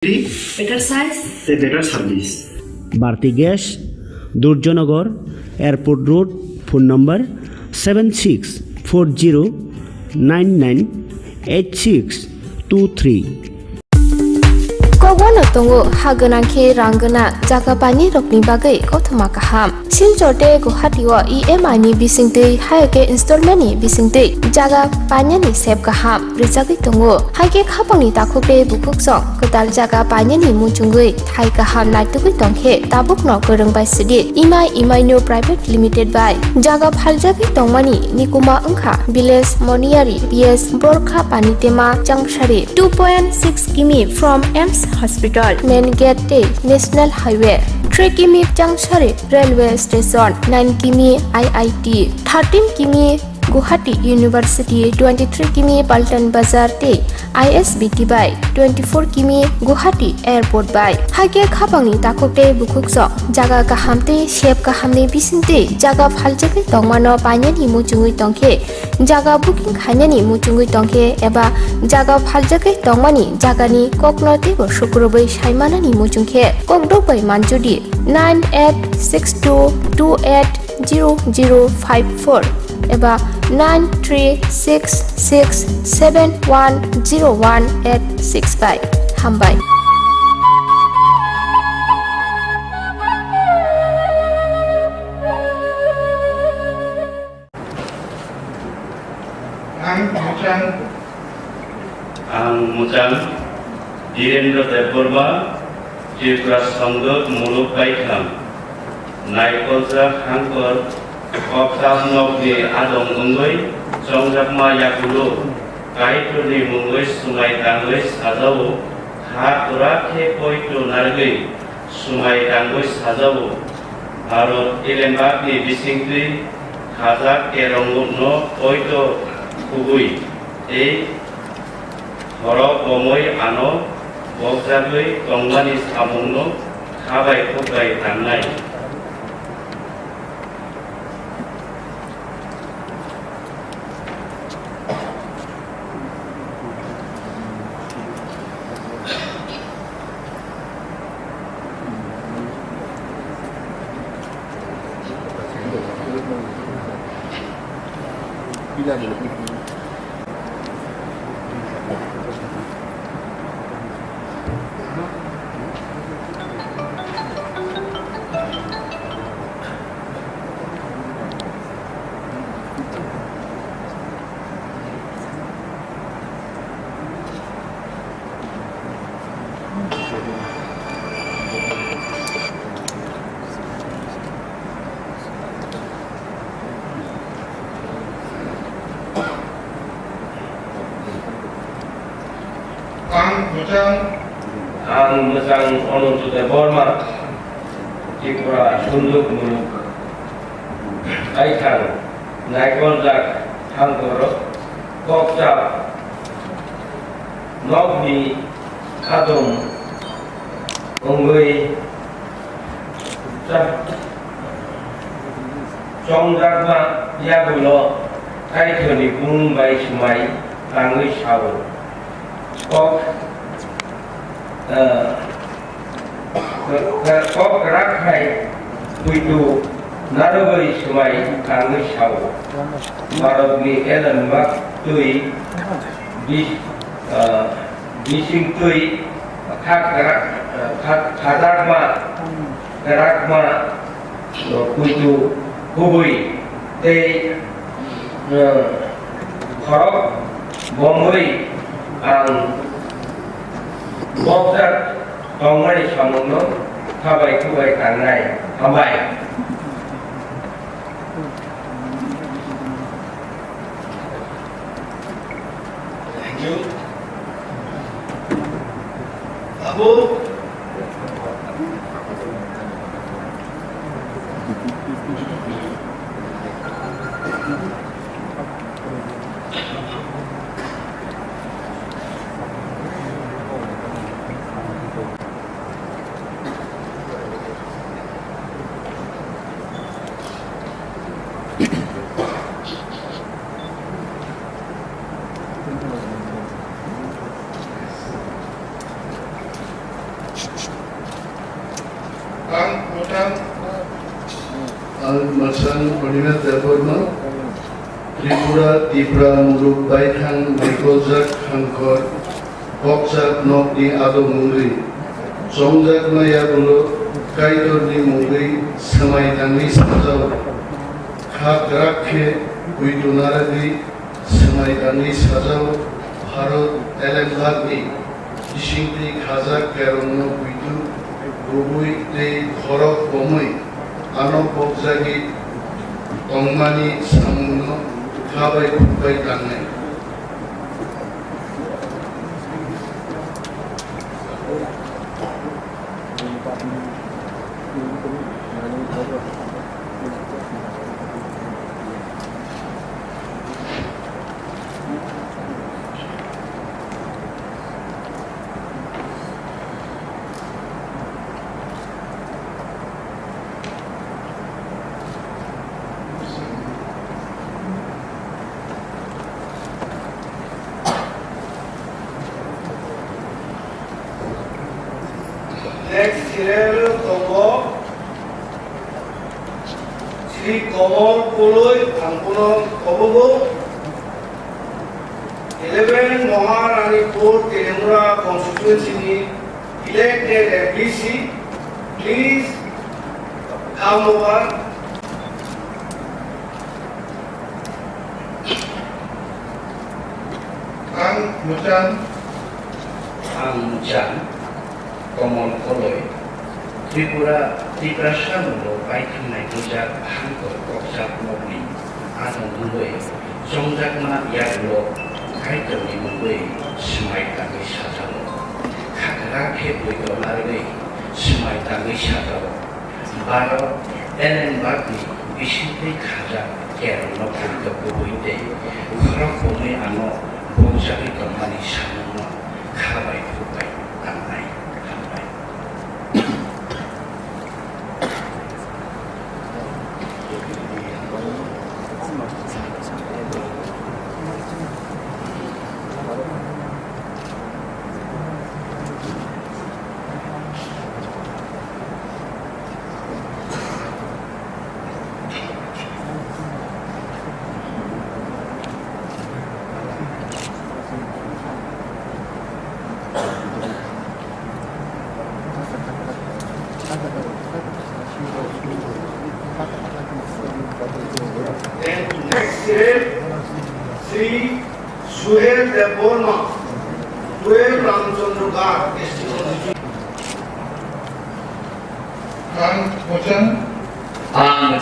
better size, a better service. Bharti Gas, Durjanagar, Airport Road, phone number 7640998623. Kogono tongo haganangke rangana jaga bani rokni bagai kothama kaham silchote guhatiwa EMI ni bisingtei haike installment ni bisingtei jaga bani ni sep kaham rijagi tongo haike khapangni takhoke bukuksong kodal jaga bani ni muchungui thai kaham naitugui tongkhe tabukno gorongbai sidi EMI no private limited by jaga phaljagi tongmani nikuma angkha village moniari PS borkha panitema jangshari 2.6 km from EMS Hospital, Main Gate, National Highway, 3 km Jangshari Railway Station, 9 km IIT, 13 km Guwahati University, 23 km Paltan Bazar Te, ISBT by 24 km Guwahati Airport by. Hage khapangni takokte bukukso jaga kahamte shep kahamni bisinte jaga phaljake tongmano panyani muchungui tongkhe jaga booking khanyani muchungui tongkhe eba jaga phaljake tongmani jagani koknote bo shukrobai saimanani muchungkhe kokdokbai manjudi 9862280054 eba 9366710185 hambai. Ang Mujang Direndra Deborba Jitra Sanggok Muluk Baikam Naikolja Hangkor Kopsab Nokni Adong Ungoi Jongjapma Yakulo Kaituni Mungoi Sumai Tangoi Sajau Hakura Ke Poito Nargoi Sumai Tangoi Sajau Harot Ilembakni Bisingtui Khazak Kerongno Poito Khumpui Ei Horok Omoi Ano Bokjagoi Tongmani Samungno Khabai Khokbai Tangnai Ang Mujang Onuntude Borma Tripura Sunduk Muluk Aikang Naikolja Hangkor Kopsab Nokni Adong Ungoi Jongjapma Yakulo Kaituni Mumbai Sumai Tangoi Sajau Kok Rakhai Puitu Narogoi Sumai Tangoi Sajau Marogni Elenbak Tui Bising Tui Karakma Puitu Khumpui Te Horok Bomoi ang Bokjak Tongmani Samungno Khabai Khokbai Tangnai hambai. Thank you. Abu Masan Purnima Deborma Tripura Tipra Muruk Baikang Mikozak Hankor Boksat Nok di Ado Mungri Songjak Maya Bulu Kaitor di Mungri Samai Tangi Sajau Khak Rakhe Uitunara di Samai Tangi Sajau Bharat Elembag di Isingti Khazak Kerongno Uitu Gubui di Khorok Bomoi Ano Bokzagi Tongmani Samuno Khabai Khumpui Tangai Next serial Tomo Sri Komor Puloi Ampuno Kobogo 11 Maharanipur Tirumura constituency elected FDC. Please come over. Ang Mujan Komor Puloi Tripura Samulo Baikang Naikujak Hankor Koksak Mokni Adong Mungwe Songjak Yagulo Kaitor di Mungwe Semai Tangi Sajalo Khakra Khepui Dolarwe Semai Tangi Sajalo Baro Elen Bagni Bisinte Khaja Kerong no Purito Kubuite Ukhrok Pome Ano Bojaki Tomani Samuno Khabai Khumpui Tangai Then next year, Sri Suhel Deborma, 12 Ramchandra District. Ang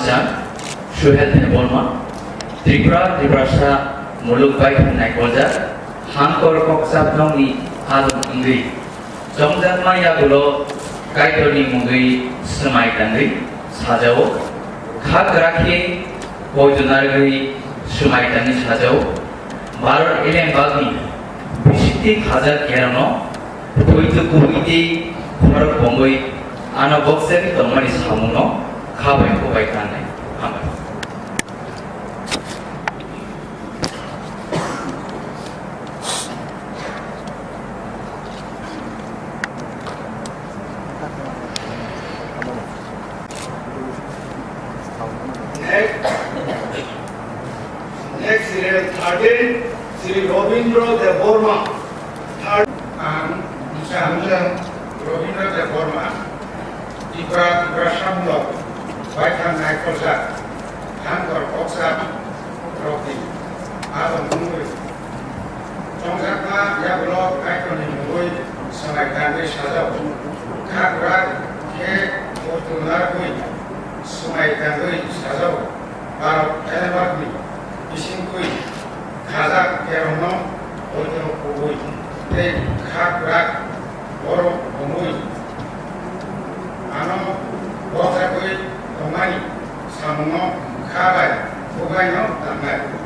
Suhel Deborma, Tripura Muluk Baikang Naikujak Hankor Koksak Nongni Adong Mungri Songjak Yagulo Kaitor di Mungri Semai Tangi Sajao Khak Rakhe Bojonargui Semai Tangi Sajao Baro Elembagni Bisiti Khazak Kerano Uitu Kubuiti Khorok Bomboi Ano Boksaki Tomani Samuno Khabai Khumpui Tangai Hambai Next serial 13, Sri Robindra Deborma, third Samjang Robindra Deborma, Tripura Samulo Baikang Naikujak Hankor Koksak Roki Adong Mungri Songjak Yagulo Kaitor di Mungwe Semai Tangi Sajau Khak Rakhe Bojonargui Semai Tangi Sajau Baro Elembagni Bisingkui Khazak Kerongno Uitu Kubui Te Khak Borok Bomui Ano Boksakui Tomani Samuno Khabai Khumpui Tangai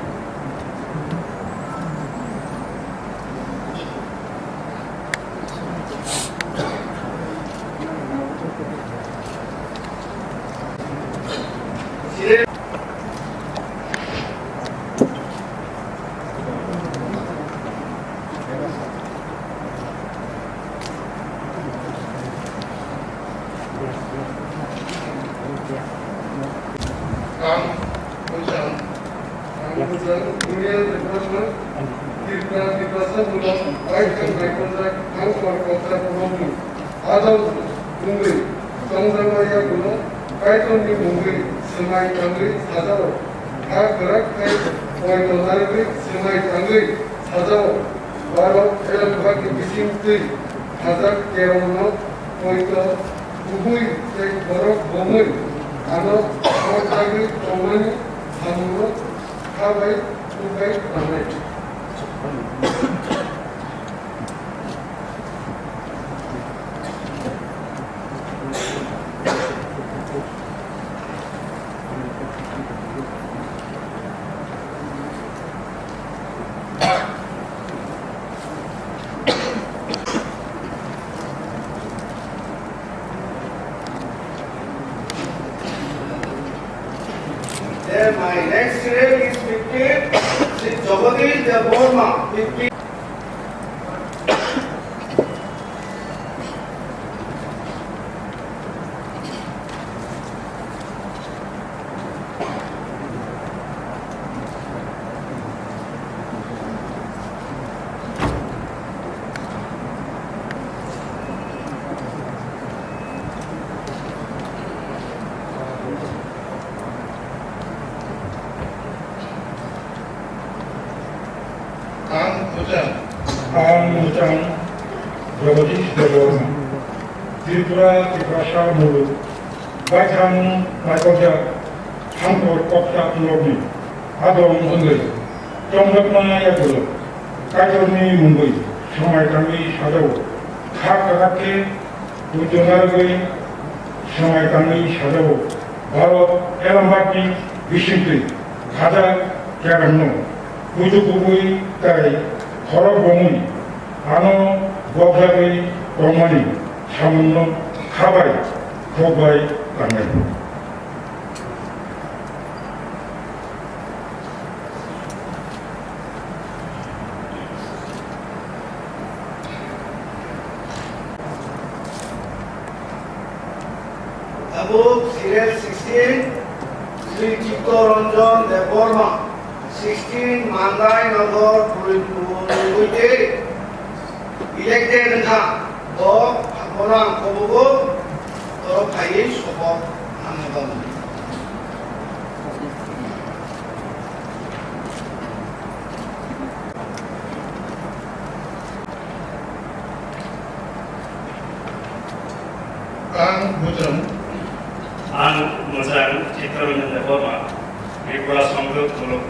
Ang Ujang Union Development Diplomacy Baikang Baikang Hangkor Kota Pulau Adam Mungri Songdamaya Guna Kaiton di Mungri Semai Tangri Sadao Hak Gerak Kai Poin Nari Semai Tangri Sadao Baru Elam Bagi Bising Tui Hazak Kerono Poin Khumpui Cek Borok Bomui Ano Tangri Tomani Hamuno Khabai Khumpui Ramai Then my next serial is 15, Sri Jagadish the Burma, 15. Ang Ujang Jagadish Deborah Tripura Mulu Baikang Baikang Hangkor Kota Pulau Adam Mungri Songdamaya Guna Kaiton di Mungri Semai Tangri Sadao Hak Gerak Kai Semai Tangri Sadao Baru Elam Bagi Bising Tui Hazak Kerono Khumpui Kai Borok Bomui Ano Boksagai Tomani Hamuno Khabai Khumpui Ramai Above serial 16, Sri Chittaranjan the Burma, 16 Mandai Nagar Puite, elected of Hakoran Kobogo, or Kayish of Hanagan. Ang Ujang Ang Muzang Chittaranjan the Burma, Tripura Samruk Muluk,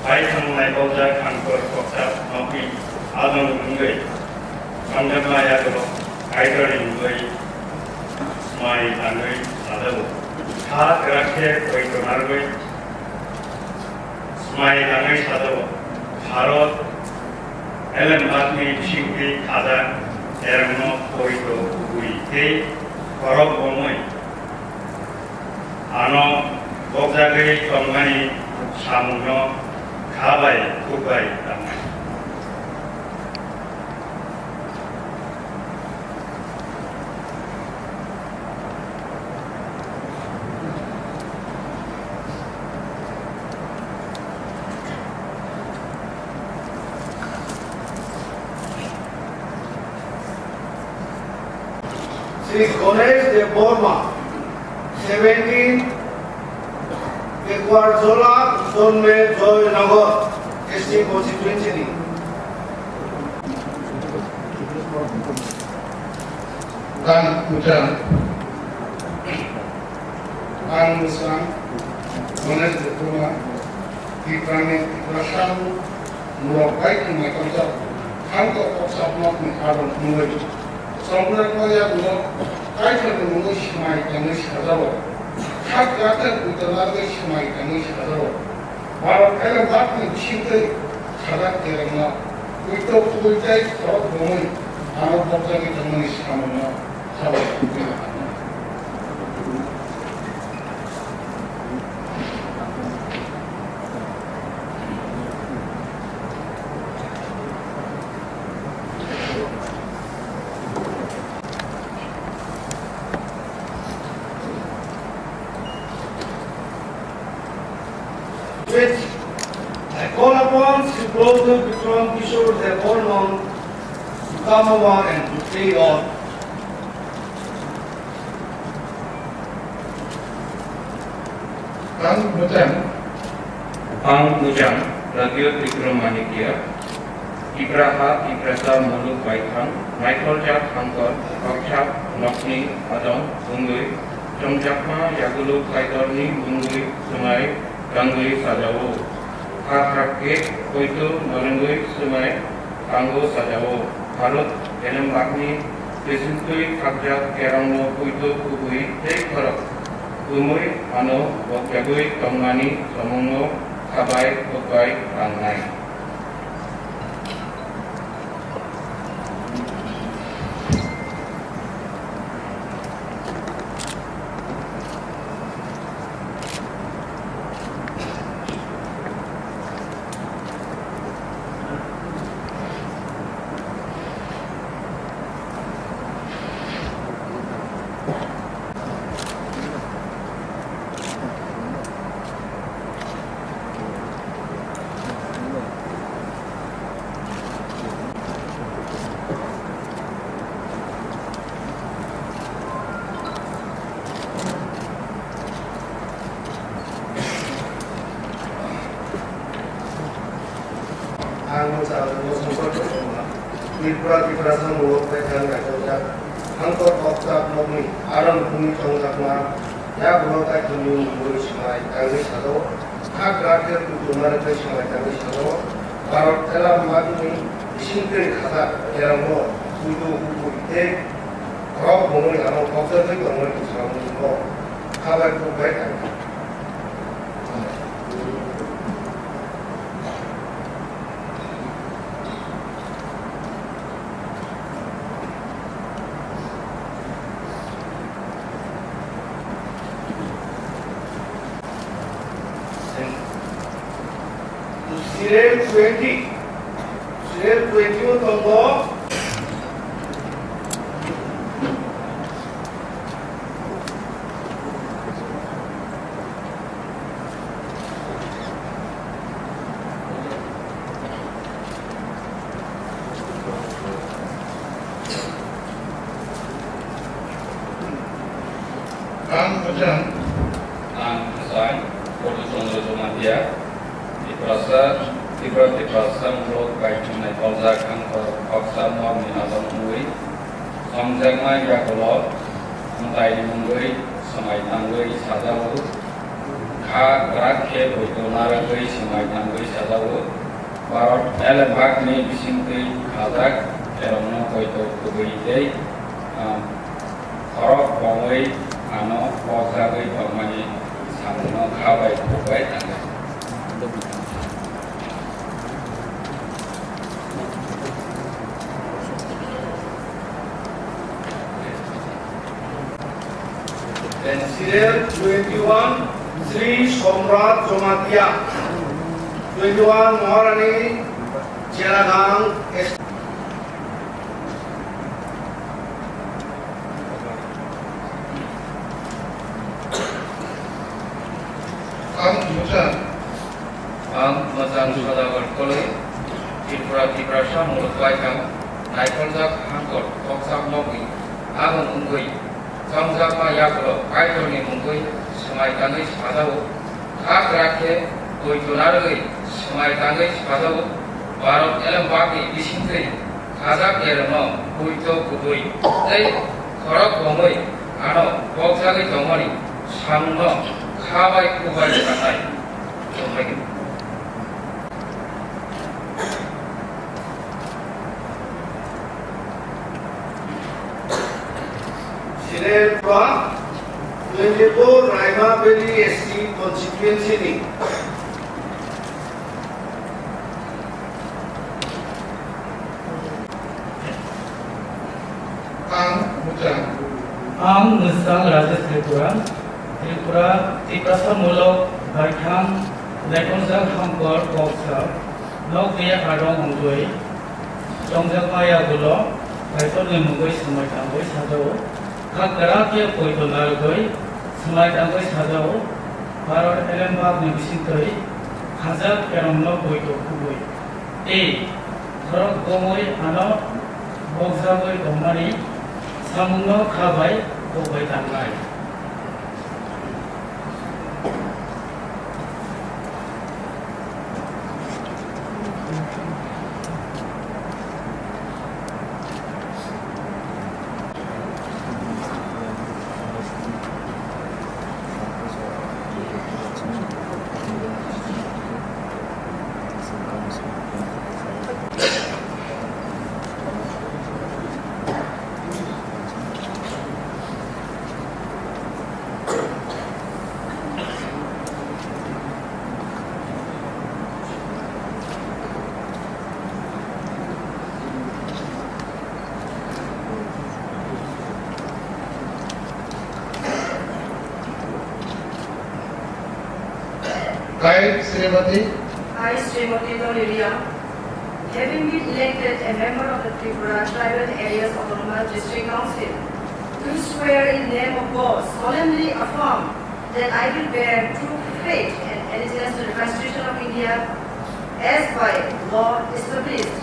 Baikang Baikang Hangkor Kota Pulau Adam Mungri, Songdamaya Guna, Kaiton Mungri, Semai Tangri Sadao, Hak Gerak Poin Nari Semai Tangri Sadao, Baru Elam Bagi Bising Tui Hazak Kerono Poin Khumpui Borok Bomui Ano Boksagai Tomani Hamuno Khabai Khumpui Ramai Sri Ganesh de Burma, 17 Ekwarzola, Zonme Joy Nagar, ST constituency. Ang Ujang Ang Musang Ganesh Deborah Tripura Mulu Baikang Baikang Hangkor Kota Pulau Adam Mungri Songdamaya Guna Kaiton di Mungri Semai Tangri Sadao Hak Gerak Kai Semai Tangri Sadao Baru Elam Bagi Bising Tui Hazak Kerono Khumpui Kai Borok Bomui Ano Boksagai Tomani Hamuno Khabai Khumpui Ramai 2020. I call upon Sri Gautam Vikram Kishore Devarman to come over and to play on. Ang Bujang, Radio Vikram Manikia, Ibraha, Ibrasa Muluk Baikang, Michael Jack Hankor, Akshap, Nokni, Adon, Bungui, Jomjakma, Yagulu, Kaidorni, Bungui, Sumai, Gangui, Sajawo, Hakrake, Koito, Norengui, Sumai, Tango, Sajawo, Harut, Elembakni, Desintui, Kakjak, Kerango, Koito, Kubui, Take Korok, Umui, Ano, Bokjagui, Tongmani, Somungo, Kabai, Kokai, Rangnai. Ang sa sumber ko Ibrasa Muluk Baikang Jomjak Hankor Akshap Nokni Adon Bungui Jomjakma Yagulu Kaidorni Bungui Sumai Tangi Sajawo Hakrake Koito Sumai Tangi Sajawo Barot Elembakni Bisingtui Khajak Kerango Koito Kubui Take Korok Bungui Ano Bokjagui Tongmani Somungo Kabai Kokai Rangnai. Serial 20 tonggo Ang Bujang, Ang Kesan, Produsen Romantia, Ibrasa Muluk Baikang Naikol Hankor Akshap Nokni Adon Bungui, Jomjakma Yagulu, Muntai Bungui, Sumai Tangi Sajawo, Hakrake Koito Norengui, Sumai Tangi Sajawo, Barot Elembakni Bisingtui Khajak, Kerango Koito Kubui Take Korok Bungui, Ano Bokjagui Tongmani Somungo Kabai Kokai Rangnai. Then serial 21 Sri Somrat Jomatia 21 Maharani Jelagang Ang Bujang, Ang Mazang Sadagar Kolei, Ibrasa Muluk Baikang, Naikol Hankor Akshap Nokni Adon Bungui, Jomjakma Yagulu, Kaidorni Bungui, Sumai Tangi Sajawo, Hakrake Koito Norengui, Sumai Tangi Sajawo, Barot Elembakni Bisingtui Khajak Kerango Koito Kubui Take Korok Bungui, Ano Bokjagui Tongmani Somungo Kabai Kokai Rangnai. Serial 24 Raima Valley SC constituency. Ang Bujang, Ang Musang Raja Ibrasa Muluk Baikang Naikol Hankor Akshap Nokni Adon Bungui, Jomjakma Yagulu, Kaidorni Bungui, Sumai Tangi Sajawo, Hakrake Koito Norengui, Sumai Tangi Sajawo, Barot Elembakni Bisingtui khajak kerong no boi to khubui e thorok gomoi ano bokjaboi gomani samung no khabai bobai tangai I, Srimati, I, Srimati Doliria, having been elected a member of the Tripura Tribal Areas Autonomous District Council, do swear in the name of God, solemnly affirm that I will bear true faith and allegiance to the Constitution of India as by law established,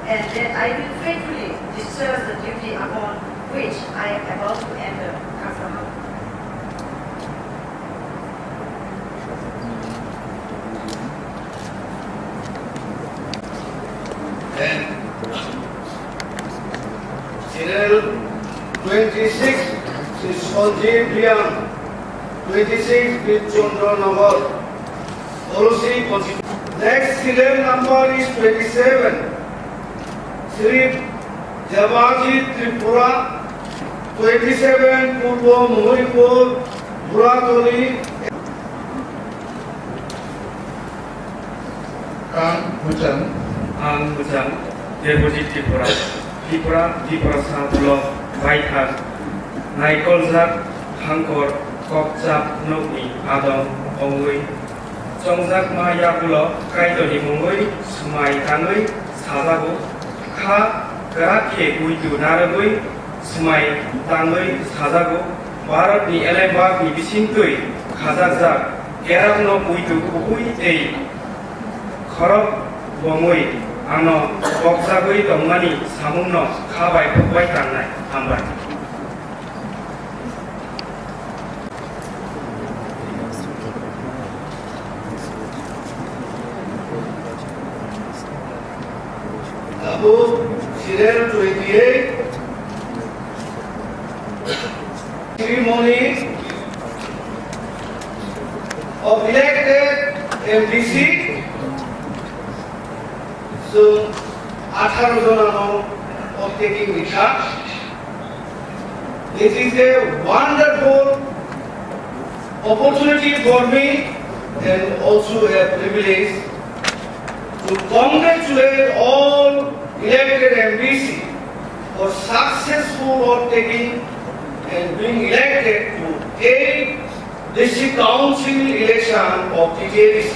and that I will faithfully discharge the duty upon which I am about to enter. Then, Serial 26 is Sanjeev Liang, 26 with Chandra Nagar, Orosi Constitution. Next serial number is 27, Sri Javaji Tripura, 27 Purbo Mohipur, Buratoli, Kang Hujan, Ang Bujang, Deputy Tripura Sa Blok, Baikhan, Naikolzak, Hangkor, Kokzak, Nokni, Adong, Ongui, Jongjak Maya Blok, Kaitoni Mungui, Sumai Tangui, Sazago, Ka, Garake Guidu Naragui, Sumai Tangui, Sazago, Barat ni Elembak ni Bisintui, Kazakzak, Gerak no Guidu Kukui Ei, Korok, Bongui, ano bokjagoi dongmani samungno khabai phokbai tangnai hambai Abu Serial 28 ceremony of elected MDC. So, 18 John of taking Dikha. This is a wonderful opportunity for me and also a privilege to congratulate all elected MDC for successful of taking and being elected to 8 district council election of TJDC.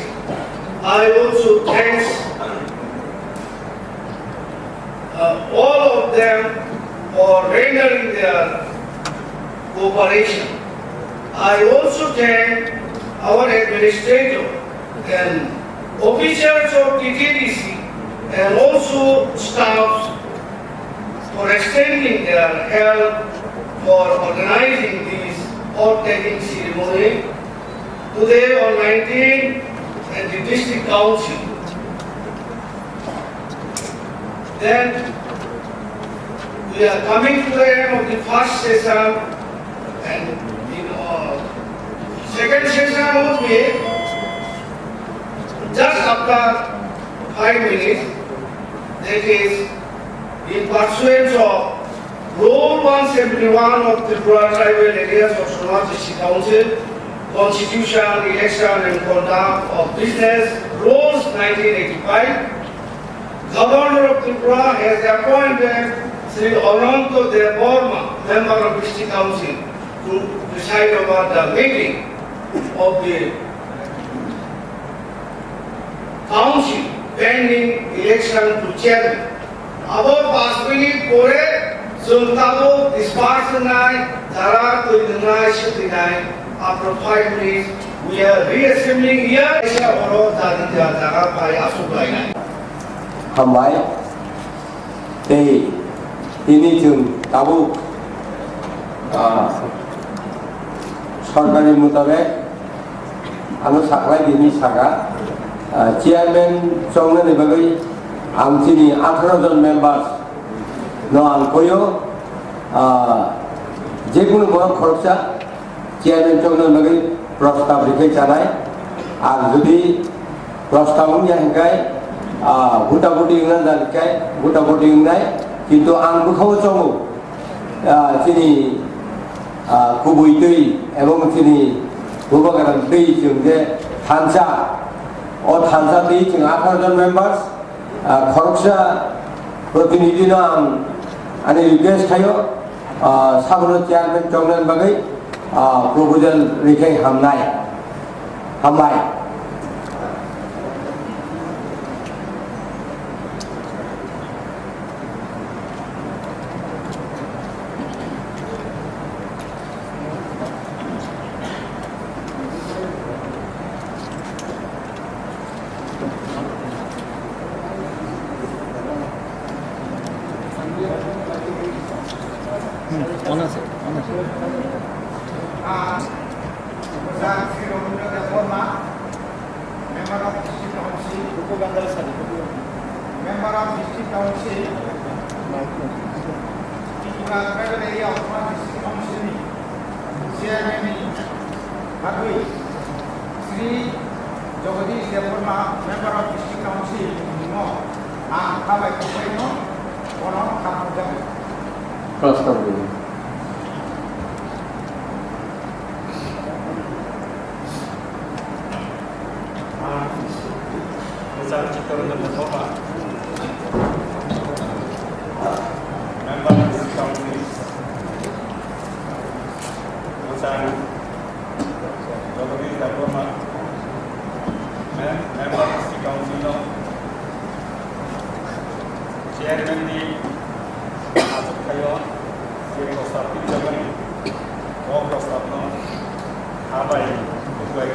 I also thanks all of them for rendering their cooperation. I also thank our administrator and officials of TJDC and also staffs for extending their help for organizing this oath-taking ceremony today on 19 at the district council. Then we are coming to the end of the first session, and the second session will be just after 5 minutes. That is in pursuance of Rule 171 of the Tripura Tribal Areas of Sonoma District Council, Constitution, Election and Conduct of Business, Rules 1985. Governor of Tripura has appointed Sri Ananto Devarma, member of District Council, to preside over the meeting of the council pending election to chairman. About 5 minutes pore, Suntabo dispersion nai, Dara to the night, after 5 minutes, We are reassembling here. Khumpui thì ini jeng tabu सरकारि मुताबिक आं साख्लाय बिनि saga chairman चंनानि बागै आं दिनै 18 जन members न आं कयो जेकुनु बरं खरसा चेयारमेन चंनानि बागै प्रस्ताव लिखाय जानाय आं जुदि प्रस्तावनि हांगाय गुटा-गुटी इंनाय जानायखाय गुटा-गुटी इंनाय किन्तु आं बुखाव चंगो दिनै खुबै दै एवं दिनै गोबां दै जों जे थानसा थानसा दै जों 18 जन मेम्बार्स खरसा प्रतिनिधि आं आंनि रिक्वेस्ट थायो साबनो चेयारमेन चंनानि बागै प्रपोजल लिखाय हामबाय Member of District Council, Tribal Area of District Council, Chairman Khumpui, Sri Jagadish Devarma, Member of District Council, no, Khumpui Khumpui no, ono Khumpui. प्रस्ताव Besar kita untuk berdoa. Member council. Besar. Jogori Dharma. Member council. Chairman di masuk kayo. Siri Kostar di Jogori. Kau Kostar no. Khumpui. Khumpui.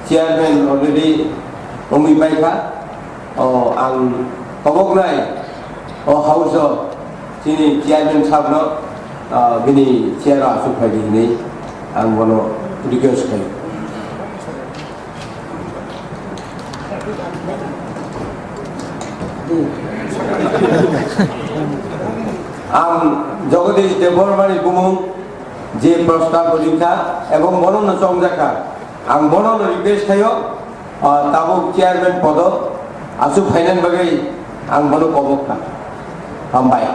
Chairman already Umi Baika ang paboknay House sini Chairman sabno bini chair asuk lagi ini ang bono request kayo. Ang Jagadish Devarmani Bumung je प्रस्ताव लिखा एवं बनो चंजाका आं बनो request थायो Tabuk chairman पद आसु फाइनान बागै आं बनो कबका हामबाय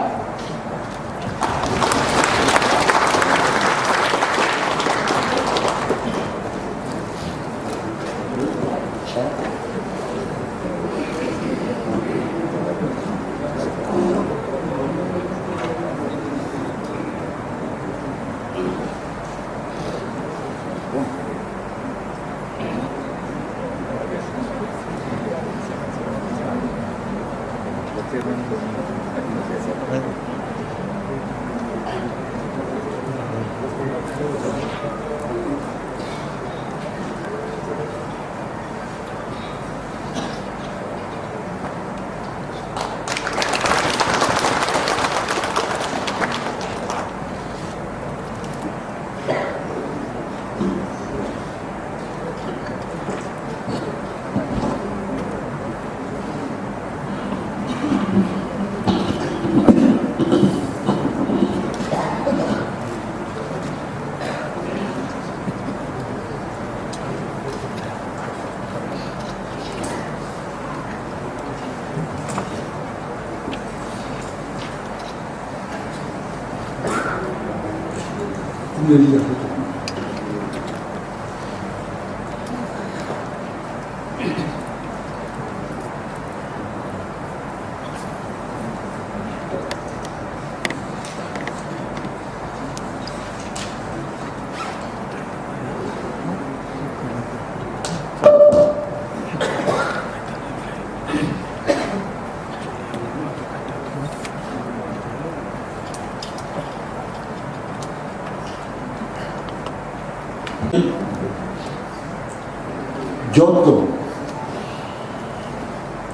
যত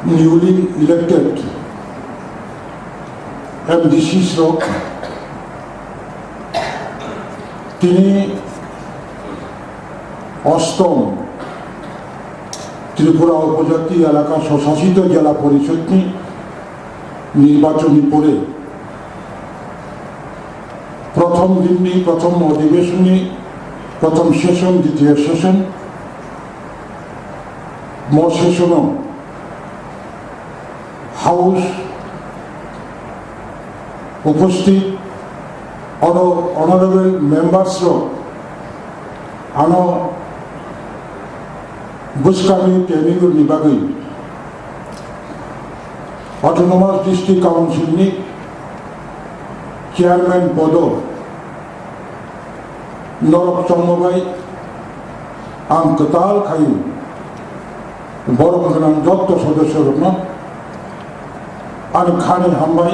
newly elected MDCs তিনি অষ্টম ত্রিপুরা উপজাতি এলাকা স্বশাসিত জেলা পরিষদ নির্বাচনী পরে প্রথম দিনই প্রথম অধিবেশনে প্রথম সেশন দ্বিতীয় সেশন more session House উপস্থিত honorable members ano buskami training nibagui autonomous district council ni chairman podo norok chongmobai am ketal khayu বড় প্রধান যত সদস্যর আর খানে হামবাই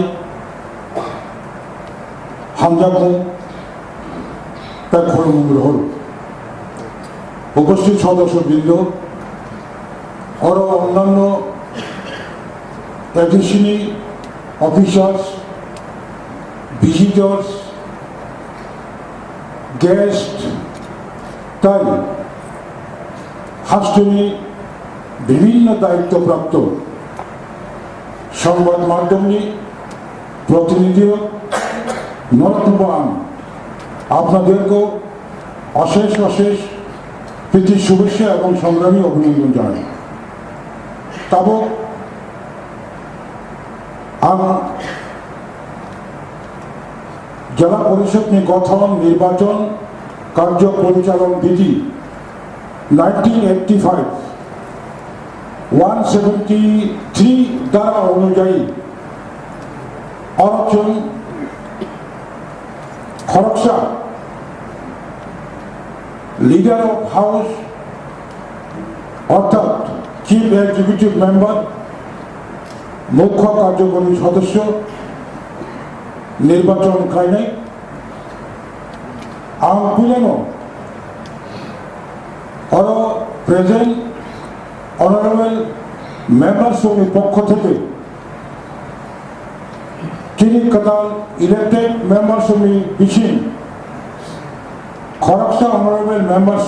হামজাবু তার খরমুল হল উপস্থিত সদস্যবৃন্দ আরো অন্যান্য এডিশনি অফিসার্স ভিজিটর্স গেস্ট তাই হাস্টনি বিভিন্ন দায়িত্বপ্রাপ্ত সংবাদ মাধ্যমে প্রতিনিধি নরতবান আপনাদেরকেও অশেষ অশেষ প্রীতি শুভেচ্ছা এবং সংগ্রামী অভিনন্দন জানাই তবে জেলা পরিষদ গঠন নির্বাচন কার্য পরিচালন বিধি 1985 173 ধারা অনুযায়ী অর্চন খরকসা লিডার অফ হাউস অর্থাৎ চিফ এক্সিকিউটিভ মেম্বার মুখ্য কার্যকরী সদস্য নির্বাচন খাইনে আমপিলেনো অর প্রেজেন্ট অনারেবল মেম্বার্স পক্ষ থেকে চিনি কাতাল ইলেক্টেড মেম্বার্স বিশিন খরকসা honourable members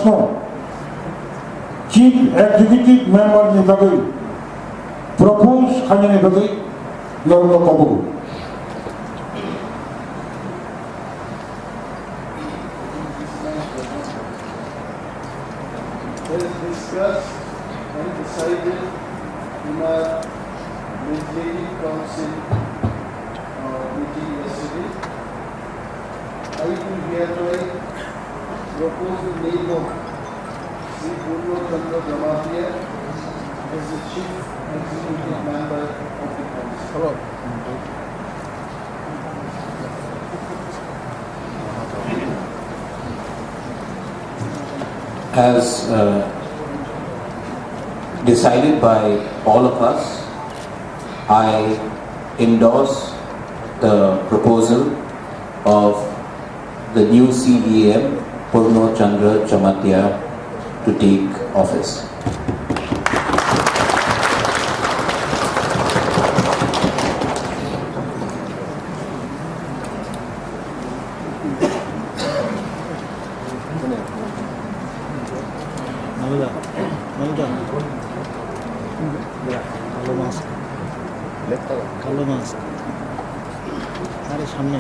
chief executive member নিবাগৈ প্রপোজ খানে নিবাগৈ নরম কবগো Discussed and decided in our Legislative Council meeting yesterday. I do hereby propose the name of Sri Purva Chandra Jamatia as the Chief Executive Member of the Council. As decided by all of us, I endorse the proposal of the new CEM Purno Chandra Jamatia to take office. কালো মাছ আরে সামনে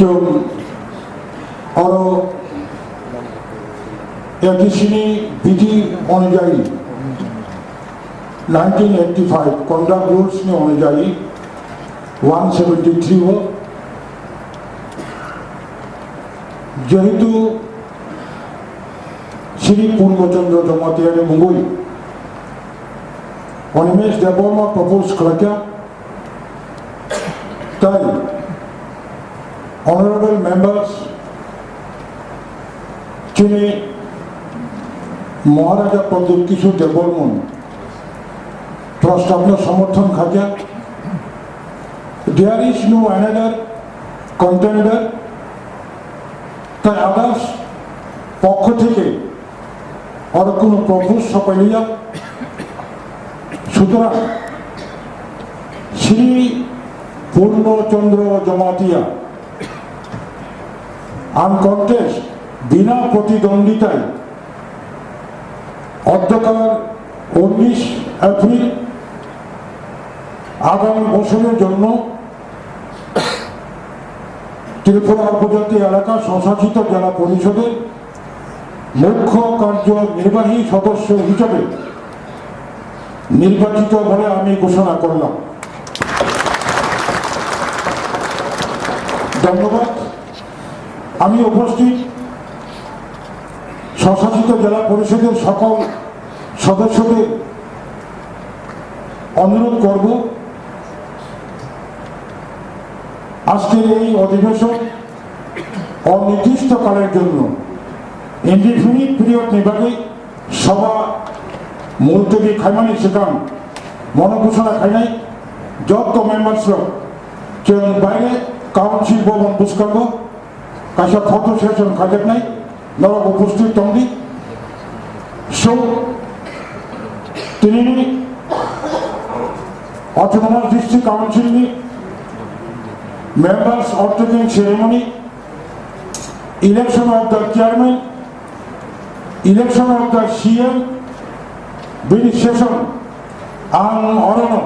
좀 어느 여기시니 비디 অনুযায়ী 1985 conduct rules ने অনুযায়ী 173 हो যেহেতু শ্রী পূর্ণচন্দ্র জমাতিয়ারে মুঙ্গুই Animesh Debbarma propose করা তাই honorable members যিনি মহারাজা প্রদ্যুৎ কিশোর দেববর্মন প্রস্তাবনা সমর্থন খাজা there is no another contender তাই আদার্স পক্ষ থেকে আর কোনো প্রপোজ সপাইয়া সুতরাং শ্রী পূর্ণচন্দ্র জমাতিয়া আনকন্টেস্ট বিনা প্রতিদ্বন্দ্বিতায় অধ্যকার 19 এপ্রিল আগামী বছরের জন্য ত্রিপুরা উপজাতি এলাকা স্বশাসিত জেলা পরিষদের মুখ্য কার্যনির্বাহী সদস্য হিসেবে নির্বাচিত বলে আমি ঘোষণা করলাম। ধন্যবাদ। আমি উপস্থিত স্বশাসিত জেলা পরিষদের সকল সদস্যদের অনুরোধ করব আজকের এই অধিবেশন অনির্দিষ্টকালের জন্য ইনডিফিনিট পিরিয়ড নির্বাহী সভা মুলতবি খাইমানি সেখান মনোঘোষণা খাইনাই যত মেম্বার্সরা বাইরে কাউন্সিল ভবন বুঝকাব কাশা ফটো সেশন খাজেক নাই নরক উপস্থিত তঙ্গি সো তিনি অটোনমাস ডিস্ট্রিক্ট কাউন্সিলনি members undertaking ceremony, election of the chairman, election of the CM, bill session, and অরণ্য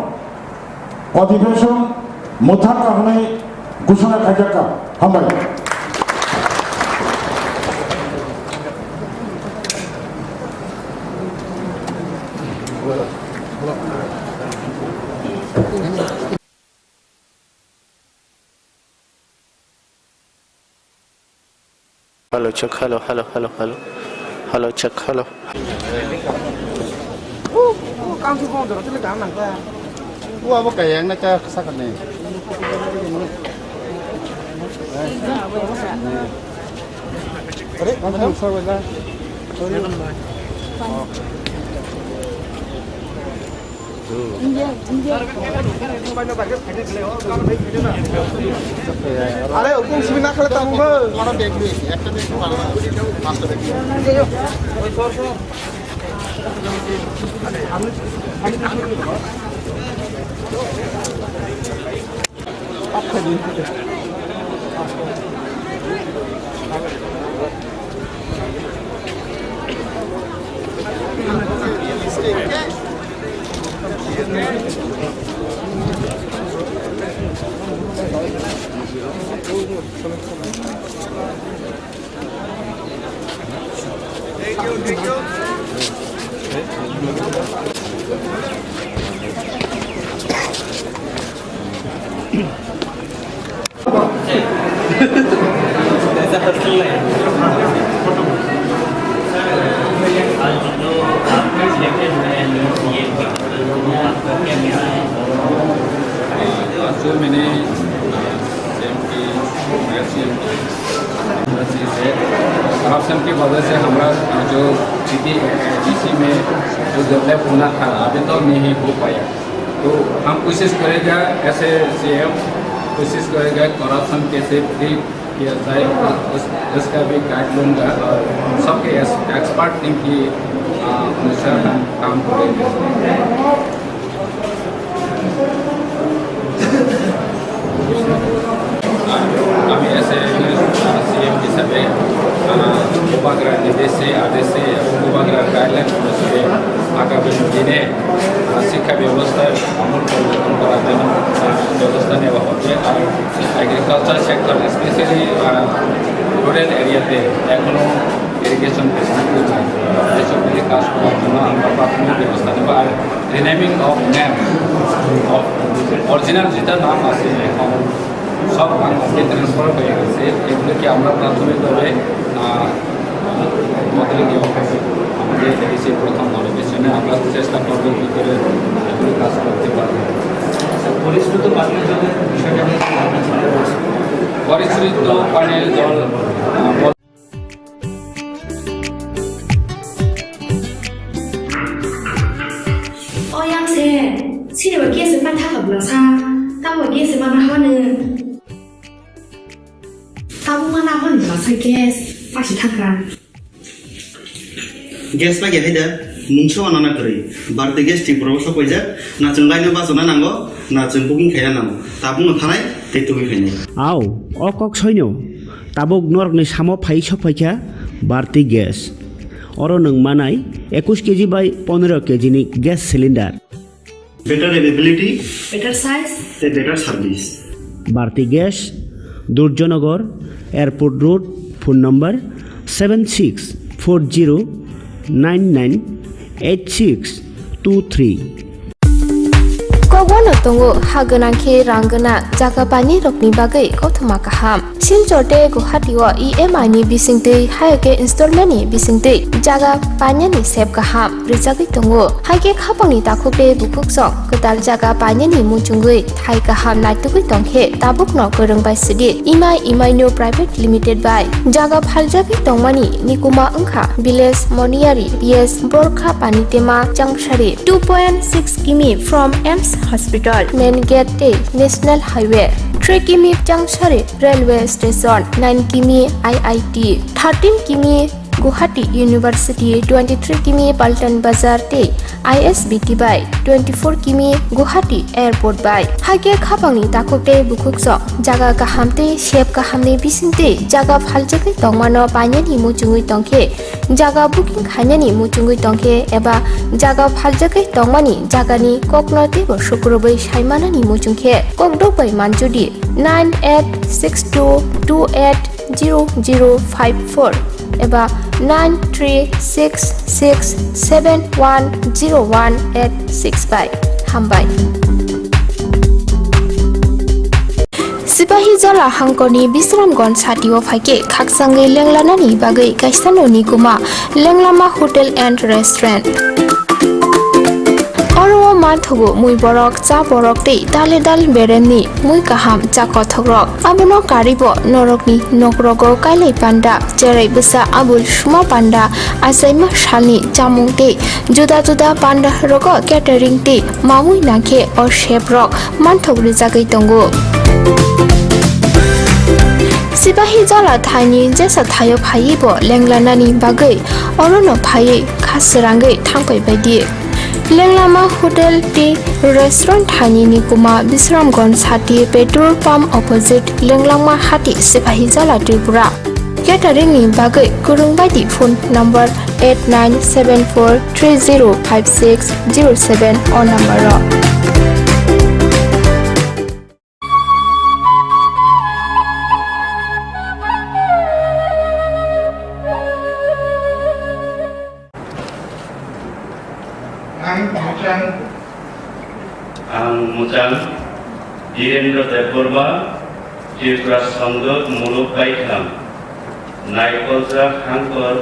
অধিবেশন মোথাকা হনে ঘোষণা খাজাকা হামবাই। Hello, check. Hello. Hello, check. Hello. Cam thu phong rồi, tức là cam nặng ra. Qua một cái anh nó cho sao cái này. Đấy, làm sao rồi ra. আরে ওরকম ছবি না খেলে তেমন আমরা দেখবি একটা দেখবো ভালো মাস্টার দেখবি ওই সর Thank you. जो मैंने करप्शन की वजह से हमारा जो डीसी में जो डेवलप होना था अभी तो नहीं हो पाया, तो हम कोशिश करेगा ऐसे सीएम कोशिश करेगा करप्शन कैसे फ्री किया जाए उसका भी गाइड लूँगा और सबके एक्सपर्ट टीम की अनुसार हम काम करेंगे। আমি ऐसे सीएम हिसाबे उपग्रह निर्देश से आदेश से उपग्रह गाइडलाइन अनुसार आगामी दिने शिक्षा व्यवस्था আমূল পরিবর্তন করার জন্য ব্যবস্থা নেওয়া হবে। আর এগ্রিকালচার সেক্টর স্পেশালি রুরাল এরিয়াতে এখনও ইরিগেশন ফেসিলিটি নাই, এসবগুলি কাজ করার জন্য আমরা প্রাথমিক ব্যবস্থা নেব। আর renaming of name of original যেটা নাম আছে এখন সব বাংলাতে ট্রান্সফার হয়ে গেছে, এগুলোকে আমরা প্রাথমিকভাবে বদলে দেওয়া হবে। আমাদের এসে প্রথম অধিবেশনে আমরা চেষ্টা করবো কী করে এগুলো কাজ করতে পারবো। পরিশ্রুত পানীয় জলের বিষয়টা পরিশ্রুত পানীয় জল Gas lagi ada, mungkin anak kiri, berarti gas di proses kerja, nak cengkainya bahasa nanggo, nak cengkuking kaya nanggo, tabung ngantai, itu begini. Aw, okok soinyo, tabung nor ni samo pai sopaika, berarti gas. Orang neng manai, 21 kg by 15 kg ni gas cylinder. Better availability, better size, better service. Berarti gas, Durjonagar, Airport Road, phone number 7640998623. Kogono tongo haganangke ranggana jaga pani rokni bagai kothama kaham silchote guhatiwa EMI ni bisingtei hayake installment ni bisingtei jaga panya ni sep kaham rijagi tongo haike khapangni takhupe bukuksok kedal jaga panya ni muchungui thai kaham naitugui tongkhe tabukno gorongbai sidi EMI no private limited by jaga phaljagi tongmani nikuma ongkha village moniari PS borkha panitema jangshari 2.6 km from Ems Hospital, Main Gate, National Highway, 3 km Jangshari Railway Station, 9 km IIT, 13 km Guwahati University, 23 km Paltan Bazar Te, ISBT by 24 km Guwahati Airport by. Hage khapangni takokte bukuksok jaga kahamte shep kahamni bisingte jaga phaljagi tongmano panyani muchungui tongkhe jaga booking khanyani muchungui tongkhe eba jaga phaljagi tongmani jagani koknote bo sukrobai saimanani muchungkhe kokdokbai manjudi 9862280054 eba 9366710186 by Hambai. Sipahi jala hangkoni Bisramgon satio phake khaksangai lenglanani bagai kaisanoni kuma lenglama hotel and restaurant Oro mathogo mui borok cha borok tei dale dal bereni mui kaham cha kothogrok abono karibo norokni nokrogo kailai panda jerai besa abul suma panda asaima shalni chamung tei juda juda panda rogo catering tei mamui nakhe or chef rok manthogri jagai tongo Sipahi jala thani jesa thayo phai bo lenglanani bagai orono phai khasrangai thangpai baidi Lenglama Hotel Tea Restaurant Thani Nikuma Bisramgon Sati Petrol Pump Opposite Lenglama Hati Sipahi Jala Tripura Catering ni bagai kurung baidi phone number 8974305607 or number Ang Mujang Direndra Deborma Tripura Sangdot Muluk Baikam Naikolja Hangkor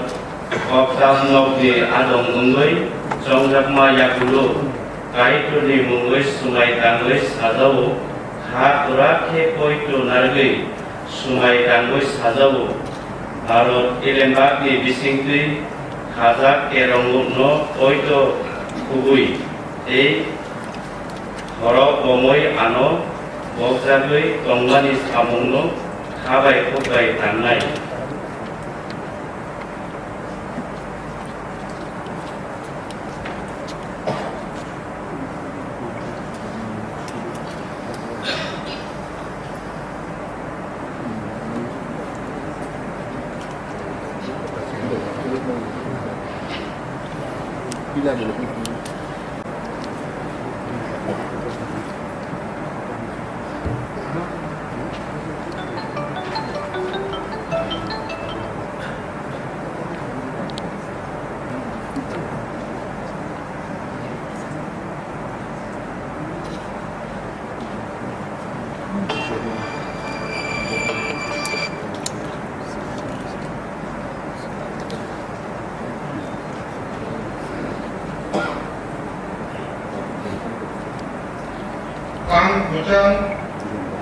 Koksab Nokni Adong Ungoi Chongjakma Yakulo Kaitoni Mungoi Sumai Tangoi Sajao Hakura Ke Poito Nargoi Sumai Tangoi Sajao Harot Ilembakni Bisingtui Khajak Kerongno Poito Khumpui Ei Horok Bomoi Ano Bokjagoi Tonglani Samungno Khabai Khukbai Tangnai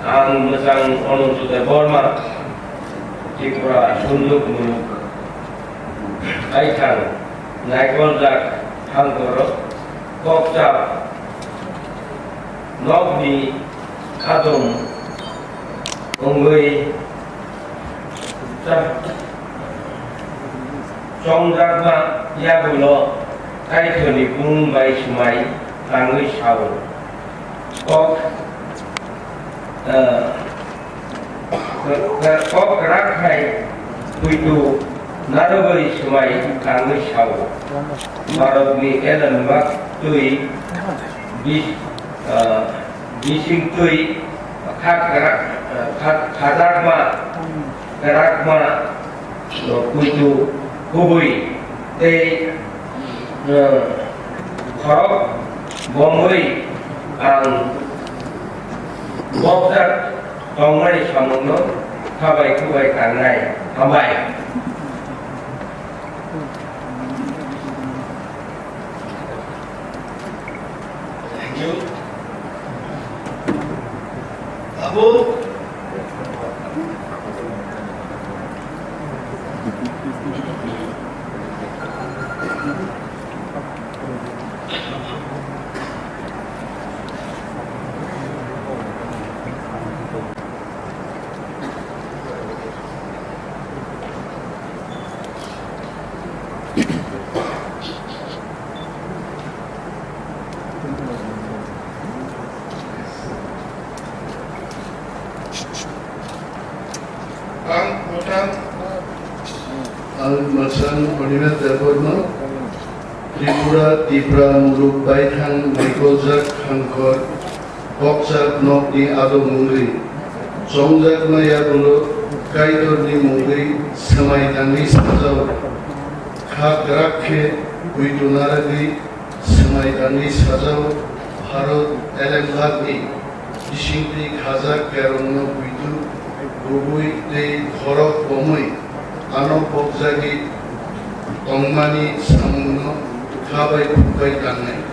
Ang Mujang Onuntu Deborma Tripura Sunduk Muluk Aikang NaikolJak Hangkor Koksab Nokni Adong Ungoi Chongjakma Yakulo Kaitoni Mumbai Sumai Tangoi Sao Kok Kok Rakhai Puitu Narogoi Sumai Tangoi Sao Marogni Elenbak Tui Bising Tui Khadakma Karakma Puitu Khumpui Tei Horok Bomoi Ang Bokjak Tonglani Samungno Khabai Khukbai Tangnai Hambai Thank you Abu Al-Masan Panimat Deborma Tripura Muluk Baikang NaikolJak Hangkor Koksab Nokni Adong Ungoi Chongjakma Yakulo Kaitorni Mungoi Samai Tangni Sajao Khakrakhe Puitu Naragoi Samai Tangni Sajao Harot Elembakni 이싱띠 가자 개롱노 위두 구부이 때 거럭 범의 아노 복자기 엉마니 사문노 가바이 국바이 갔네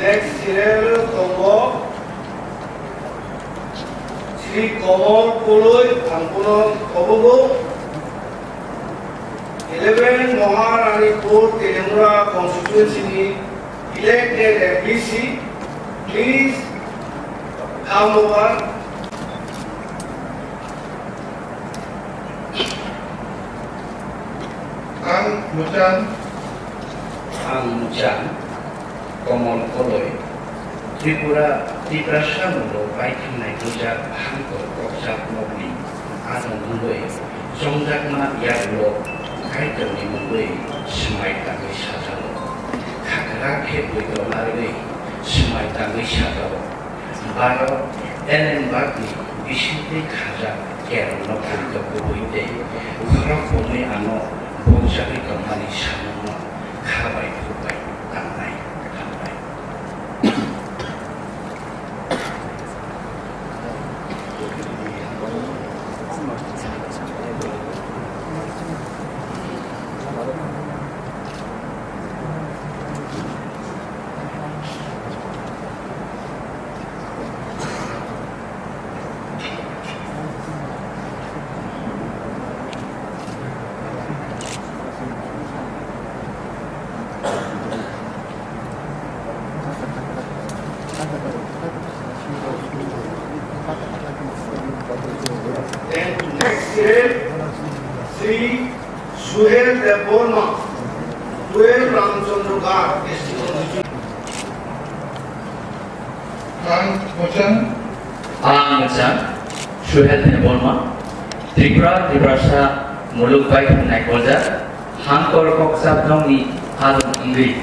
Next serial Congo Sri Komor Pului Ampunon Kobogo 11 Moharanipur Telemura constituency elected FBC. Please come over. Ang Mujan Komor Pului Tripura Samulo Baikinai Tujak Hangkor Koksak Nogni Anong Mului Jongjakma Yagulo Kaitoni Mului Semai Tangi Sajalo Kakake Buidomarui Semai Tangi Sajalo Baro Enen Bagi Bisinti Kaja Kero No Kurito Kubuide Ukarok Bumi Ano Bojaki Kamani Samuno Kabai Kubai Tanai Kabai Then next year, Sri Suhel Deborma, 12 Ramchandra Gar, Ang Mujan Suhel Deborma Tripura Muluk Baikinai Koja Hangkor Koksak Nogni Adong Ingri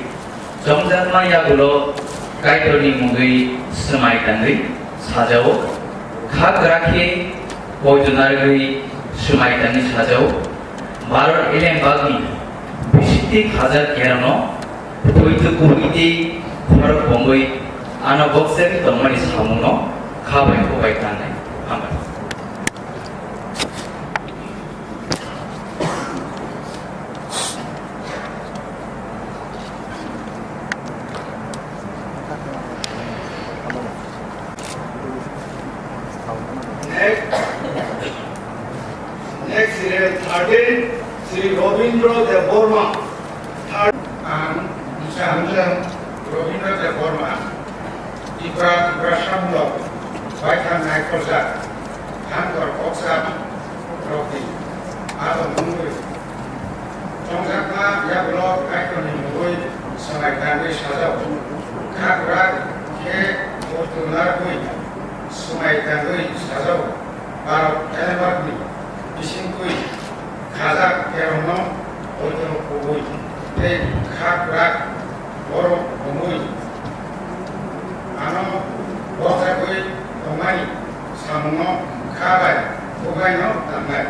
Jongjanma Yagulo Kaitoni Mugui Semai Tangi Sajao Kagraki Bojonargui Semai Tangi Sajao Baror Elen Bagni Bisiti Hajar Kerano Puitu Kuiti Korok Bongui Ano Boxer Tomani Samuno Kabai Kubai Tanai Hamad Next year, 13 Sri Robindra Deborma, Ang Mujan Robindra Deborma Tripura Samulo Baikinai Koja Hangkor Koksak Nogni Adong Mului Jongjakma Yagulo Kaitoni Mugui Semai Tangi Sajao Kagraki Bojonargui Semai Tangi Sajao Barok Elen Bagni Bisingkui Kazak Kerono Bojono Kubui Te Kakrak Borok Bumui Ano Bokjakui Tomani Samuno Kabai Kubaino Tangai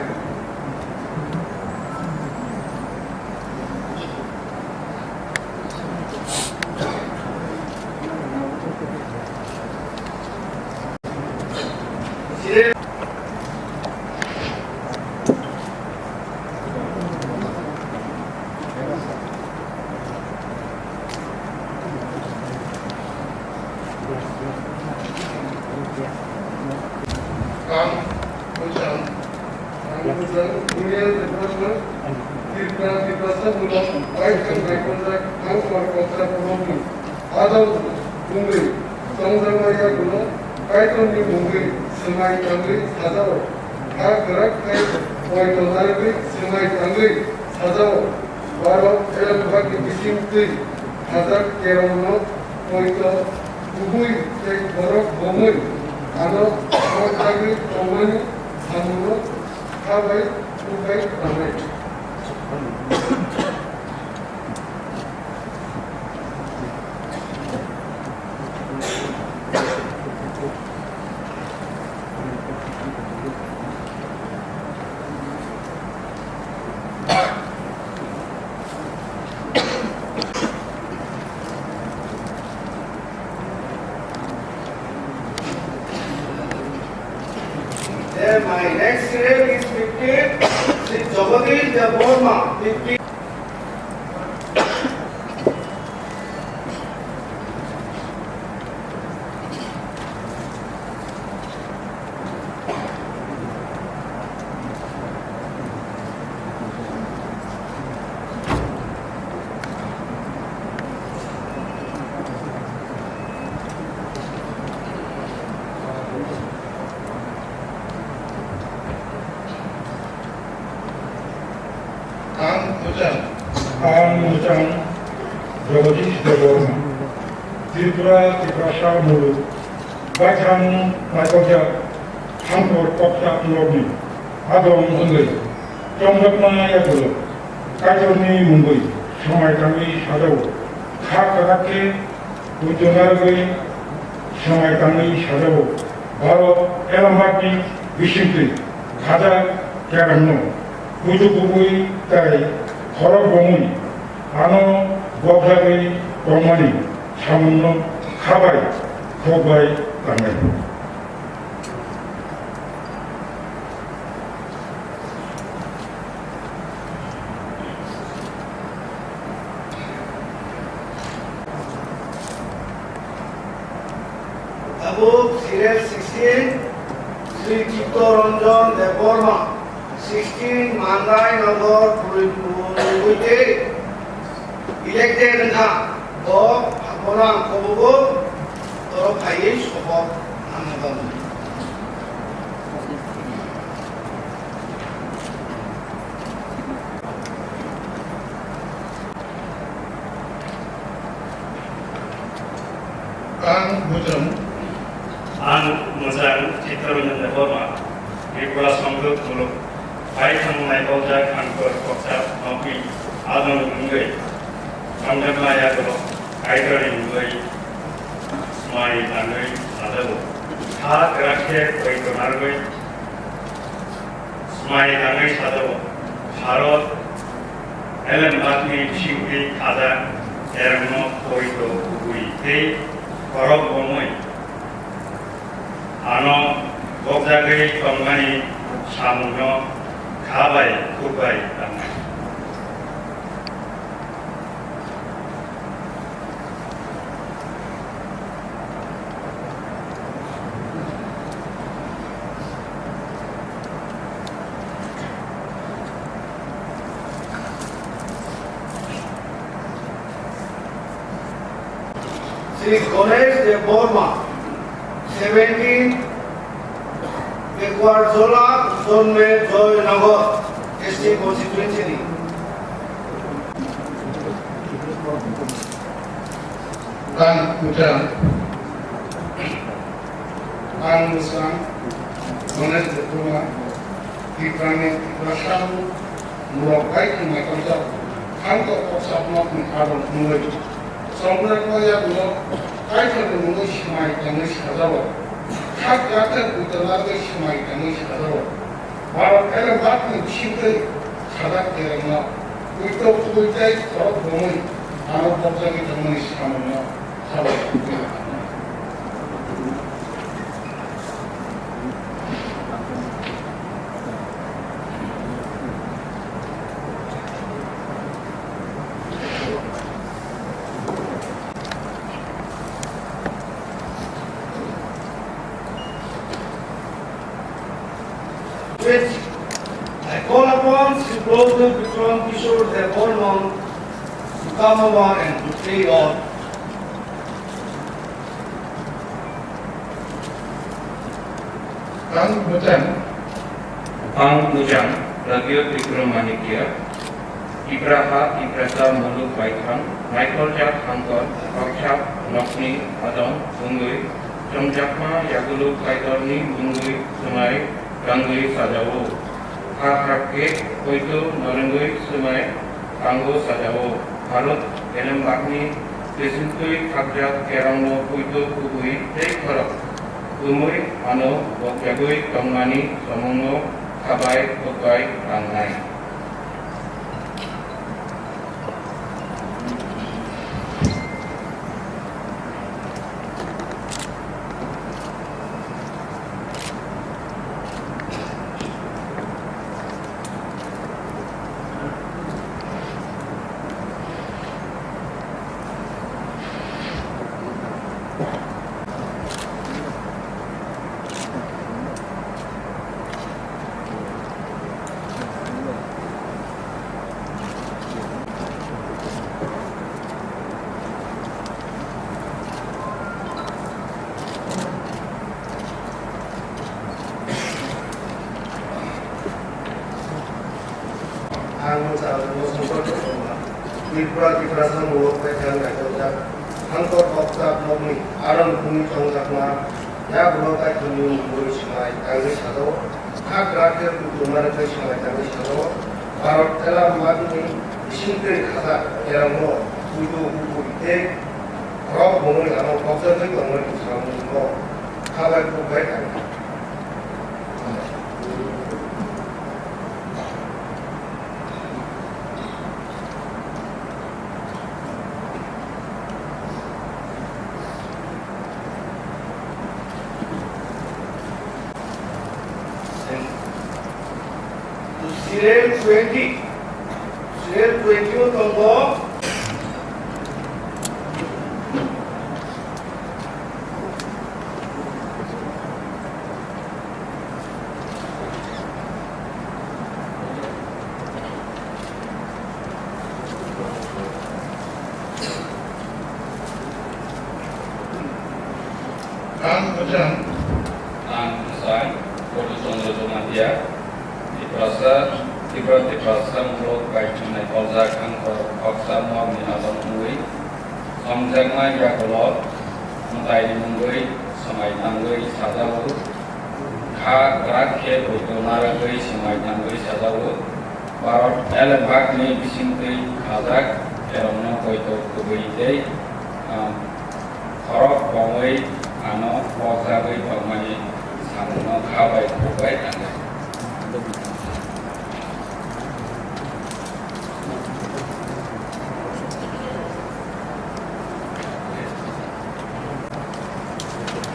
Ang Mujan Dunia Deborma Tripura Samulo Baikinai Koja Hangkor Koksak Nogni Adong Mului Jongjakma Yagulo Kaitoni Mugui Semai Tangi Sajao Kagraki Bojonargui Semai Tangi Sajao Barok Elen Bagni Bisingkui 1013नो हयतो गुबै बर' गमै आरो बर'नि गमानि सामुनो खाबाय खुबाय थानाय My next name is 15, Sri Jagadish Devarma, 15. Ang Jagadish Devarma, Tripura Mulu, Bajang Maikoja, Hangkor Kopsa Logi, Adong Hungry, Jongakma Yagulo, Kajoni Mumbai, Samaitami Shadow, Hakarake, Ujonargui, Samaitami Shadow, Baro, Elamaki, Vishimpi, Kada, Karamno, Ujukubui, Tai, Horogomui, Ano, Bogari, Romani, Samuno, Kabai, Kobai, Tangai. Above serial 16, Sri Chittaranjan Devarma, 16 Mandai Nagar Purite, elected in Ha, Bob, Haporan Kobogo, Toro Paish, Bob, Amagam. Ang Muzang Chittaranjan Devarma, Tripura Samguk Muluk, Paithang Maikojak Angkor Koksap Nopi, Adon Ungai, Samgama Yagulo, Kaidari Ungai, Smai Tangai, Adabu, Ha Grakhe Koitonargui, Smai Tangai Sadabu, Harot, Ellen Batni Shimpi Kada, Erno Koito Ui, Te, Korok Omoi, Ano, Bogzagui Kongmani, Samuno, Kabai, Kubai, Tangai. Sri Ganesh Devarma, 17, Ekwarzola, Zonme, Joy Nagar, ST constituency. Ang Mujang, Ang Musang, Ganesh Devarma, Tikrani, Rasamu, Murakai, Maikoja, Hangkor Kopsapno, Adon Hungry, Sombranoya Gulo, Kaitani Mungu Shimai, Tangish Hazawa, Hakata Utanarga Shimai, Tangish Hazawa, Baro Elamaki, Shimpe, Sadak Terena, Uito Kuitai, Korok Gomui, Ano Bogzagi Tangish Hamana, Sabak. Which I call upon Sri President Vikram Kishore Devarma to come over and to play on. Ang Mujang, Ang Mujang, Radio Vikram Manikya, Ibraha Ibrasa Muluk Baikang Naikolja Hangkor Kokchap Nokni Adon Bungui Jomjakma Yagulu Kaitorni Bungui Sumai Gangui Sajao Hakrake Koito Norengui Sumai Kango Sajao Harut Elembakni Desintui Kakjak Kerangno Koito Kubui Tei Korok Umui Ano Bokyagui Tongmani Somungo Kabai Kokai Rangnai Tripura Muluk Baikang Naikolja Hangkor Kokchap Nokni Aram Bumi Chongjakma Yagulo Kaitorni Bungui Sumai Gangui Sajao Hakrake Koito Sumai Gangui Sajao Barot Elembakni Bisingtui Khajak Kerangno Koito Kubui Tei Korok Bungui Ano Kokchapui Tongmani Samungo Kabai Kokai Rangnai Serial 20 tonggo Kang Bujang Pusai Kodo Sondro Jomatia Tiprasa Muluk Baikang Naikolja Hangkor Kokchap Nokni Adon Bungui Jomjakma Yagulu Kaitorni Bungui Sumai Gangui Sajao Hakrake Koito Norengui Sumai Gangui Sajao Barot Elembakni Bisingtui Khajak Kerangno Koito Kubui Tei Korok Bungui Ano Bokyagui Tongmani Samungo Kabai Kokai Rangnai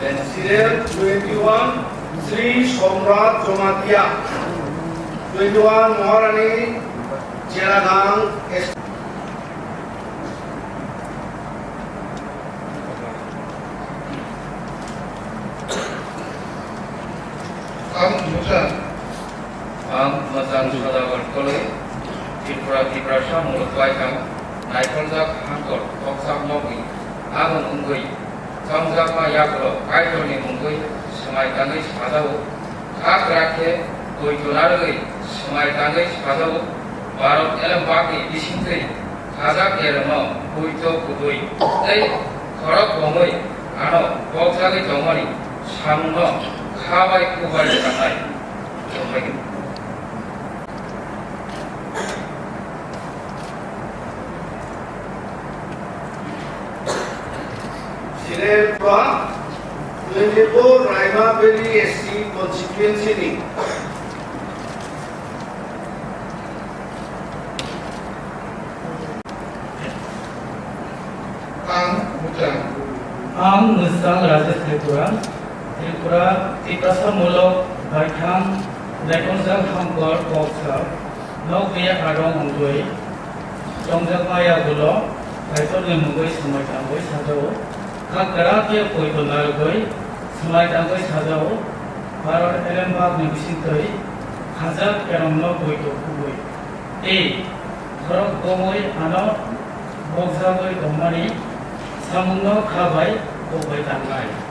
and serial 21 Sri Somrat Jomatia 21 Maharani Jelagang Kang Bujang Mazang Sadagar Koloi Tiprasa Muluk Baikang Naikolja Hangkor Kokchap Nokni Adon Bungui Jomjakma Yagulu Kaitorni Bungui Sumai Gangui Sajao Hakrake Koito Norengui Sumai Gangui Sajao Barot Elembakni Bisingtui Khajak Kerangno Koito Kubui Tei Korok Bungui Ano Bokyagui Tongmani Samungo Kabai Kokai Rangnai Serial 24 Raima Valley SC constituency Kang Bujang Ang Nusang Raja Tripura Tiprasa Muluk Baikang Naikolja Hangkor Kokchap Nokni Adon Bungui Jomjakma Yagulu Kaitorni Bungui Sumai Gangui Sajao Hakrake Koito Norengui Sumai Gangui Sajao Barot Elembakni Bisingtui Khajak Kerangno Koito Kubui Tei Korok Bungui Ano Bokyagui Tongmani Samungo Kabai Kokai Rangnai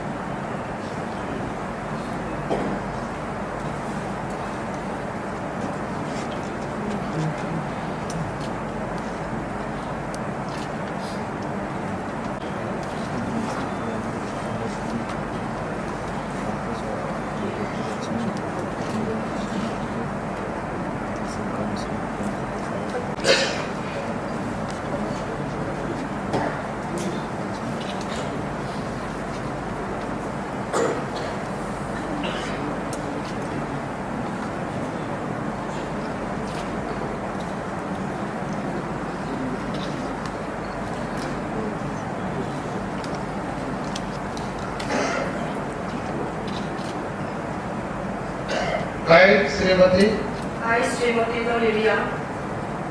I, Srimati, I, Srimati Dolivia,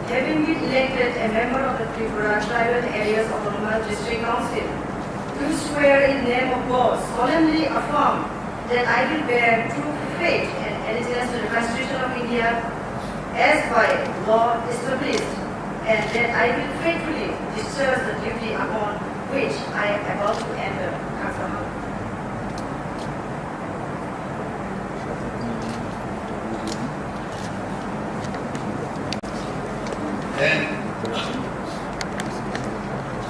having been elected a member of the Tripura Tribal Areas Autonomous District Council, do swear in the name of God, solemnly affirm that I will bear true faith and allegiance to the Constitution of India as by law established, and that I will faithfully discharge the duty upon which I am about to enter. And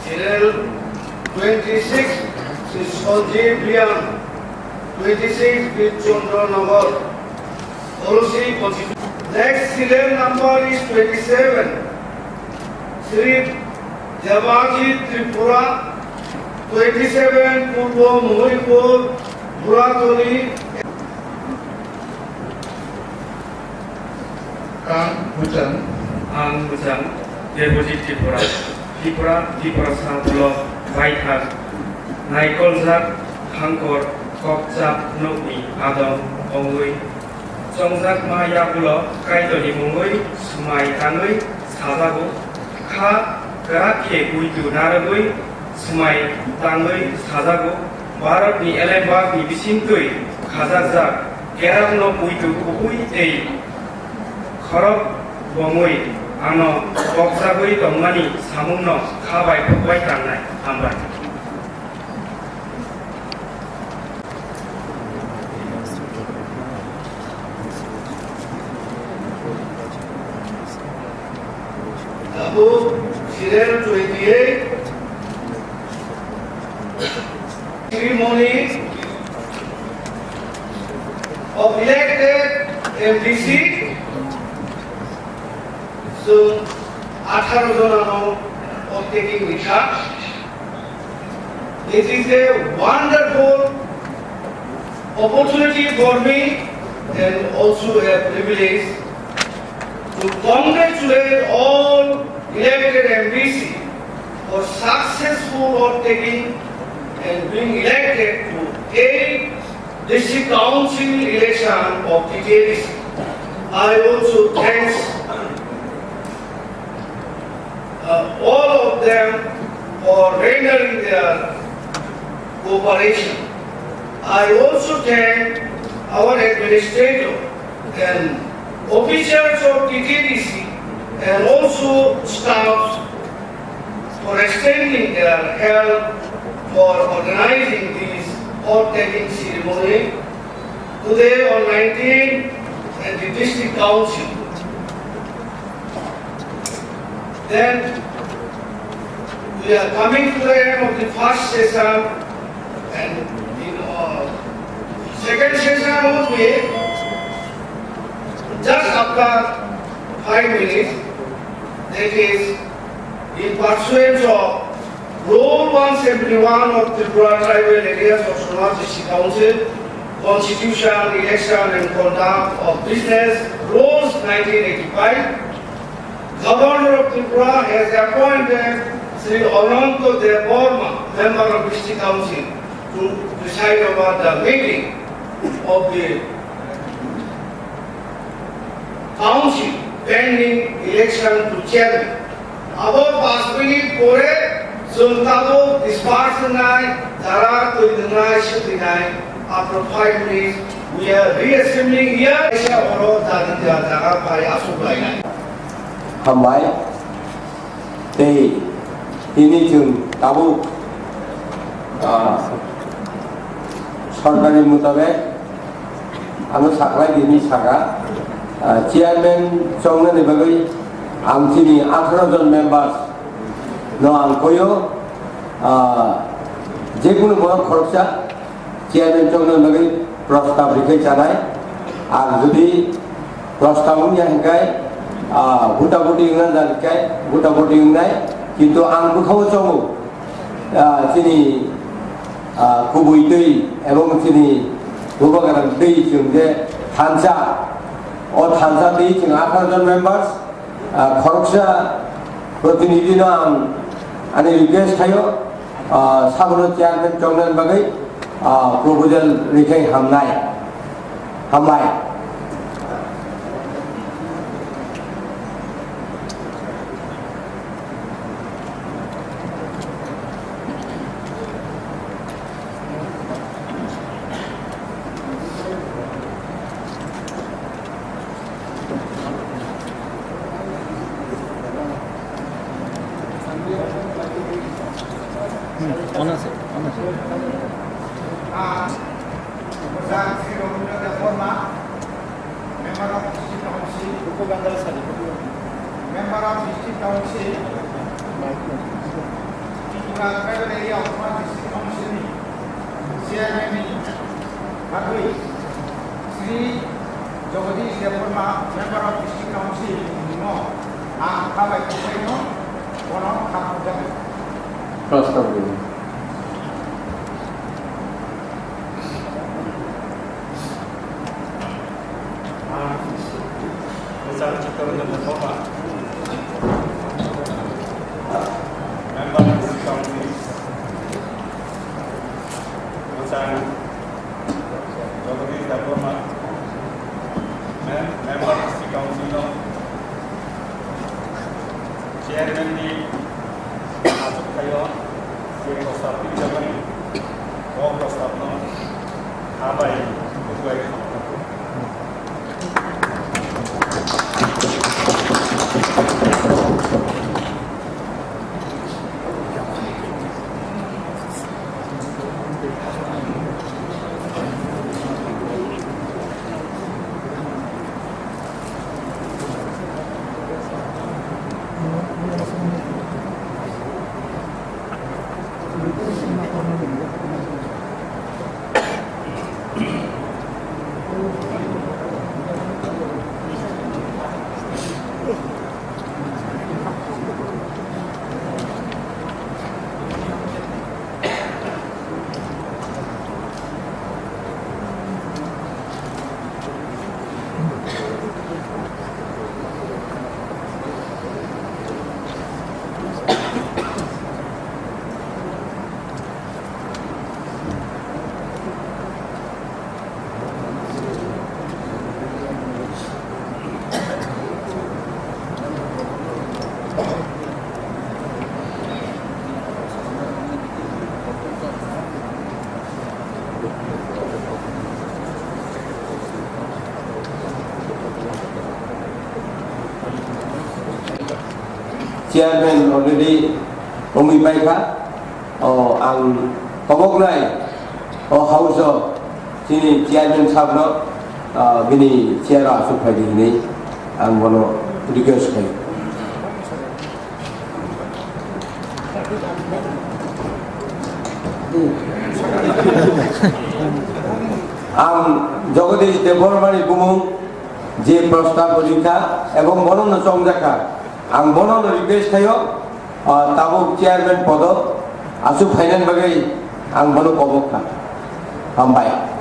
Serial 26 is Sanjeev Liang, 26 with Chandra Nagar, Orosi Constitution. Next serial number is 27, Sri Jawajit Tripura, 27 Purbo Mohipur, Buratoli, Kang Bhujan, Ang Bujang, Deposit Tripura, Tripurasa Blok, Baithak, Naikolzak, Hangkor, Kokjak, Nokni, Adong, Ongui, Jongjak Maya Blok, Kaitoni Mungui, Sumai Tangui, Sazago, Ka, Garake Guidu Naragui, Sumai Tangui, Sazago, Barat ni Elembak ni Bisintui, Kazakzak, Gerak no Guidu Kupui Ei, Korok, Bongui, Ano, Bokzagui Dongmani, Samungno, Kabai Pukwai Tangnai, Ambai. Abu Serial 28, ceremony of elected MDC. So, 18 John of taking Nikha. It is a wonderful opportunity for me and also a privilege to congratulate all elected MDC for successful vote taking and being elected to 8 district council election of the TTADC. I also thanks all of them for rendering their cooperation. I also thank our administrator and officials of TTADC and also staff for extending their help for organizing this vote-taking ceremony today on 19 at the district council. Then we are coming to the end of the first session, and second session will be just after 5 minutes. That is in pursuance of Rule 171 of the Tripura Tribal Areas of Sonal District Council, Constitution, Election and Conduct of Business, Rules 1985. Governor of Tripura has appointed Sri Ananto Devarma, member of District Council, to preside over the meeting of the council pending election to chairman. About 5 minutes pore, Suntado disperse nai, Dara to the nai, after 5 minutes, we are reassembling here. Khumpui, thì ini chừng tabu सरकारि मुताबिक आङो साख्लाय दिनै saga chairman चंगनानि बागै आं दिनै 18 जन members no आंखयो जेकुनु मुवा खरसा चेयारमेन चंगनानि बागै प्रस्ताव लिखाय जानाय आरो जुदि प्रस्तावनि हांगाय भुटाभुटि इंना जानिखाय भुटाभुटि इंनाय किन्तु आं बुखाव चंगो दिनै खुबै दै एवं दिनै गोबां दै जों जे थानसा थानसा दै जों 18 जन मेम्बार्स खरसा प्रतिनिधिनो आं आंनि रिक्वेस्ट थायो साबनो चेयारमेन चंगनानि बागै प्रपोजल लिखाय हामनाय Member of District Council, Member of District Council, Tripura Tribal Area Autonomous District Council, Chairman Khumpui, Sri Jagadish Devarma, Member of District Council, no, Khumpui no, one of Khumpui. প্রস্তাব দিন Chairman di masuk kayo si Prostab Pinjaman o Prostab no Khumpui Khumpui Chairman already umipaika ang paboknai house sini chairman sabno bini chair asuk phadi ni ang bono request kai ang Jagadish Devarmani bumung je prostab likha ebong bono songjaka ang bono request kayo tabuk chairman podo asu finance bagai ang bono kobokka Khumpui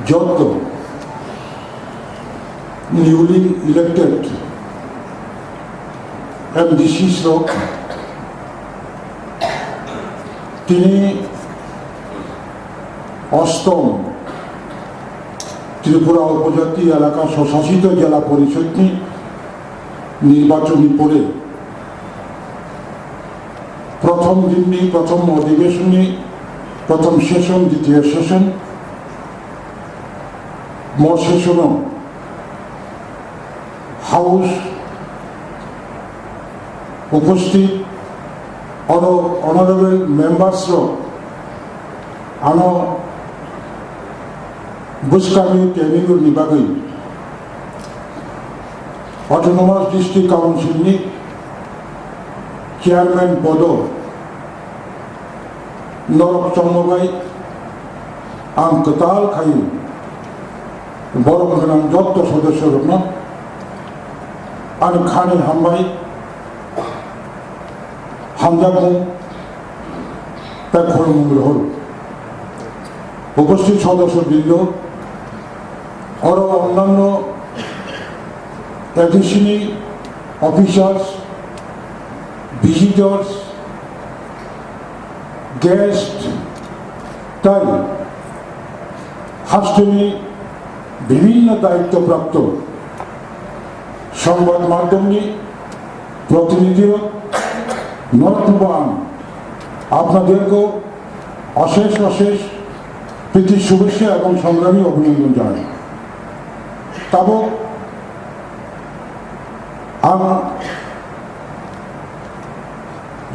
Joto newly elected MDC শ্রোক তিনি অষ্টম ত্রিপুরা উপজাতি এলাকা স্বশাসিত জেলা পরিষদ নির্বাচনী পরে প্রথম দিনই প্রথম অধিবেশনে প্রথম সেশন দ্বিতীয় সেশন মোর সেশনও হাউস উপস্থিত অনারেবল মেম্বার্সরা আনো বুসকামি ট্রেনিংनि बागै অটোনমাস ডিস্ট্রিক্ট কাউন্সিলनि চেয়ারম্যান পদ নরক চন্দ্রবাই आं कताल खायो बर' गोनां जत्त सदस्यफोरनो आं खानि हामबाय हामजाखौ তা খরমুল হল উপস্থিত সদস্যবৃন্দ আরো অন্যান্য এডিশনি অফিসার্স ভিজিটর্স গেস্ট তাই হাস্টেনে বিভিন্ন দায়িত্বপ্রাপ্ত সংবাদ মাধ্যমে প্রতিনিধিরা নরতবান আপনাদেরকেও অশেষ অশেষ প্রীতি শুভেচ্ছা এবং সংগ্রামী অভিনন্দন জানাই তবে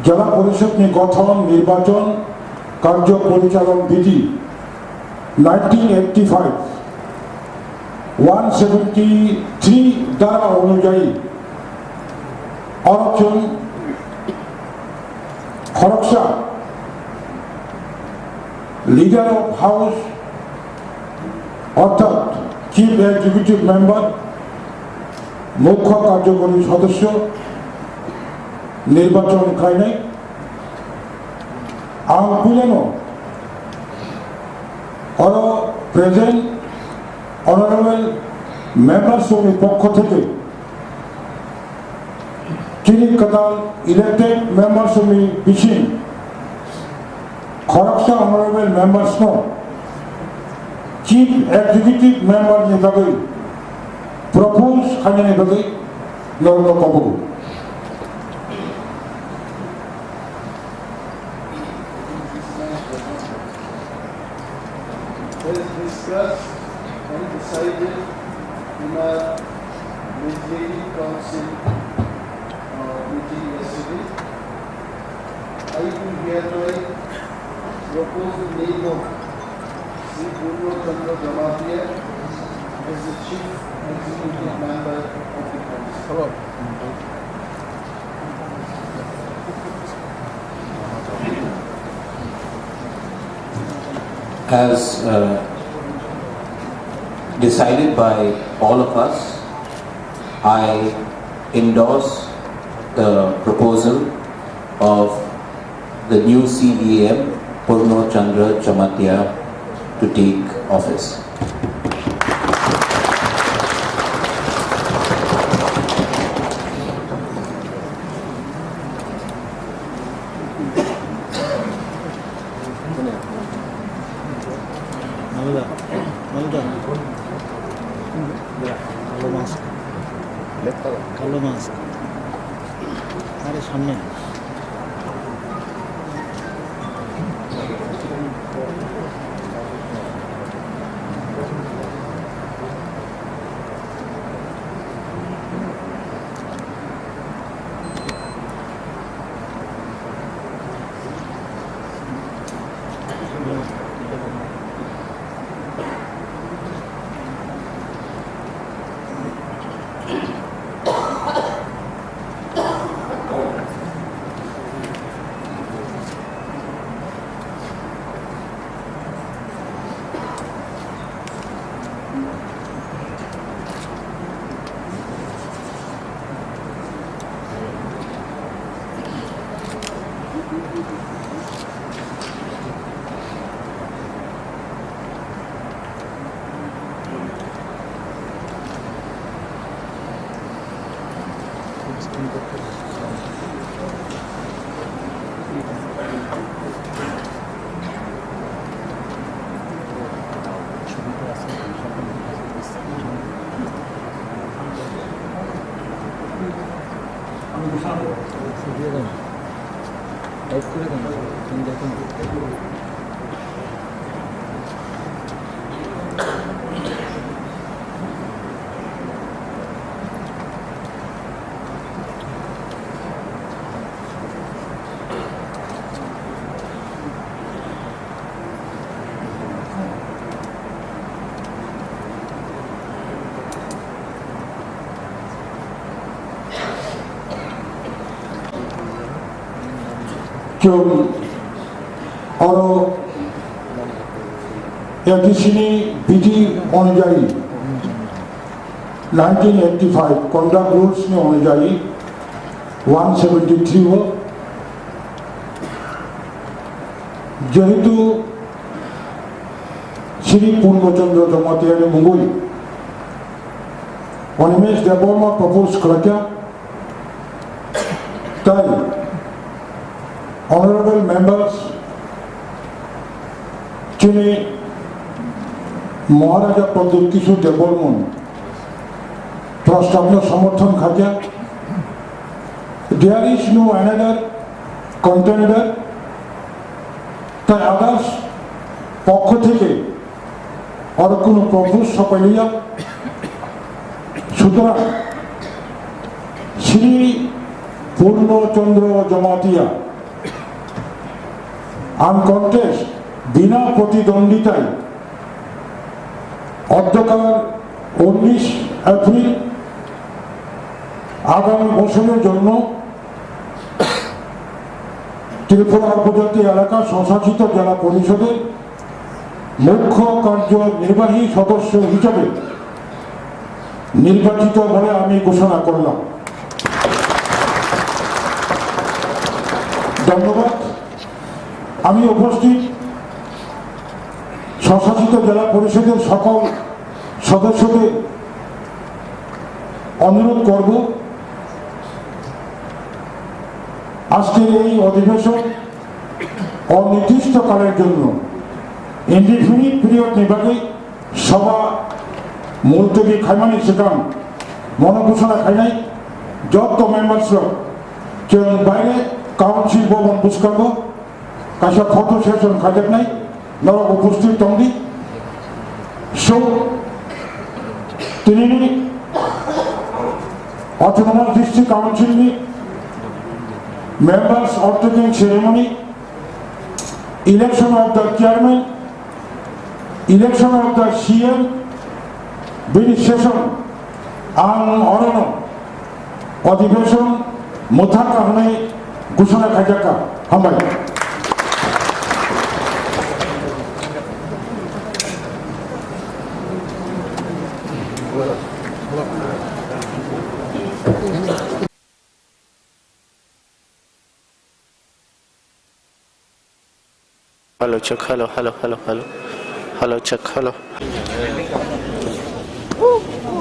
জেলা পরিষদ গঠন নির্বাচন কার্য পরিচালন বিধি 1985 173 ধারা অনুযায়ী অরক্ষণ খরকসা লিডার অফ হাউস অর্থাৎ চিফ এক্সিকিউটিভ মেম্বার মুখ্য কার্যকরী সদস্য নির্বাচন খাইনে আম পুলেনো অর প্রেজেন্ট অনারেবল মেম্বার্স পক্ষ থেকে চিনি কতাল ইলেক্টেড মেম্বার্স বিশিং খরকসা honourable members chief executive member নিভাগে প্রপোজ খানে নিভাগে লড়ল কবল Discussed and decided in a legislative council meeting yesterday. I do hereby propose the name of Sri Guru Chandra Jamatia as the Chief Executive Member of the Council. As decided by all of us, I endorse the proposal of the new CEM, Purno Chandra Chamatia, to take office. কালো mask আরে সামনে 좀 এডিসিনি বিধি অনুযায়ী 1985 conduct rules অনুযায়ী 173 যেহেতু শ্রী পূর্ণচন্দ্র জমাতিয়ানি মুঙ্গুই Animesh Debbarma propose করা তাই honorable members যিনি মহারাজা প্রদ্যোৎ কিশোর দেববর্মন প্রস্তাবনা সমর্থন খাজা there is no another contender তাই আদার্স পক্ষ থেকে আর কোনো প্রপোজ সপাইয়া সুতরাং শ্রী পূর্ণচন্দ্র জমাতিয়া আনকন্টেস্ট বিনা প্রতিদ্বন্দ্বিতায় অধ্যকার 19 এপ্রিল আগামী বছরের জন্য ত্রিপুরা উপজাতি এলাকা স্বশাসিত জেলা পরিষদের মুখ্য কার্যনির্বাহী সদস্য হিসেবে নির্বাচিত বলে আমি ঘোষণা করলাম। ধন্যবাদ। আমি উপস্থিত স্বশাসিত জেলা পরিষদের সকল সদস্যদের অনুরোধ করব আজকের এই অধিবেশন অনির্দিষ্টকালের জন্য ইনডিফিনিট পিরিয়ড নির্বাহী সভা মুলতবি খাইমানি সেখান মনোঘোষণা খাই নাই যত মেম্বার্সরা কেউ বাইরে কাউন্সিল ভবন বুঝকাব কাশা ফটো সেশন খাজাক নাই নরক উপস্থিত তঙ্গি সো তিনি অটোনোমাস ডিস্ট্রিক্ট কাউন্সিলনি members undertaking ceremony, election of the chairman, election of the CM, bill session, and অরণ্য অধিবেশন মোথাকা হনে ঘোষণা খাজাকা হামবাই। Hello, check. Hello. Hello, check. Hello.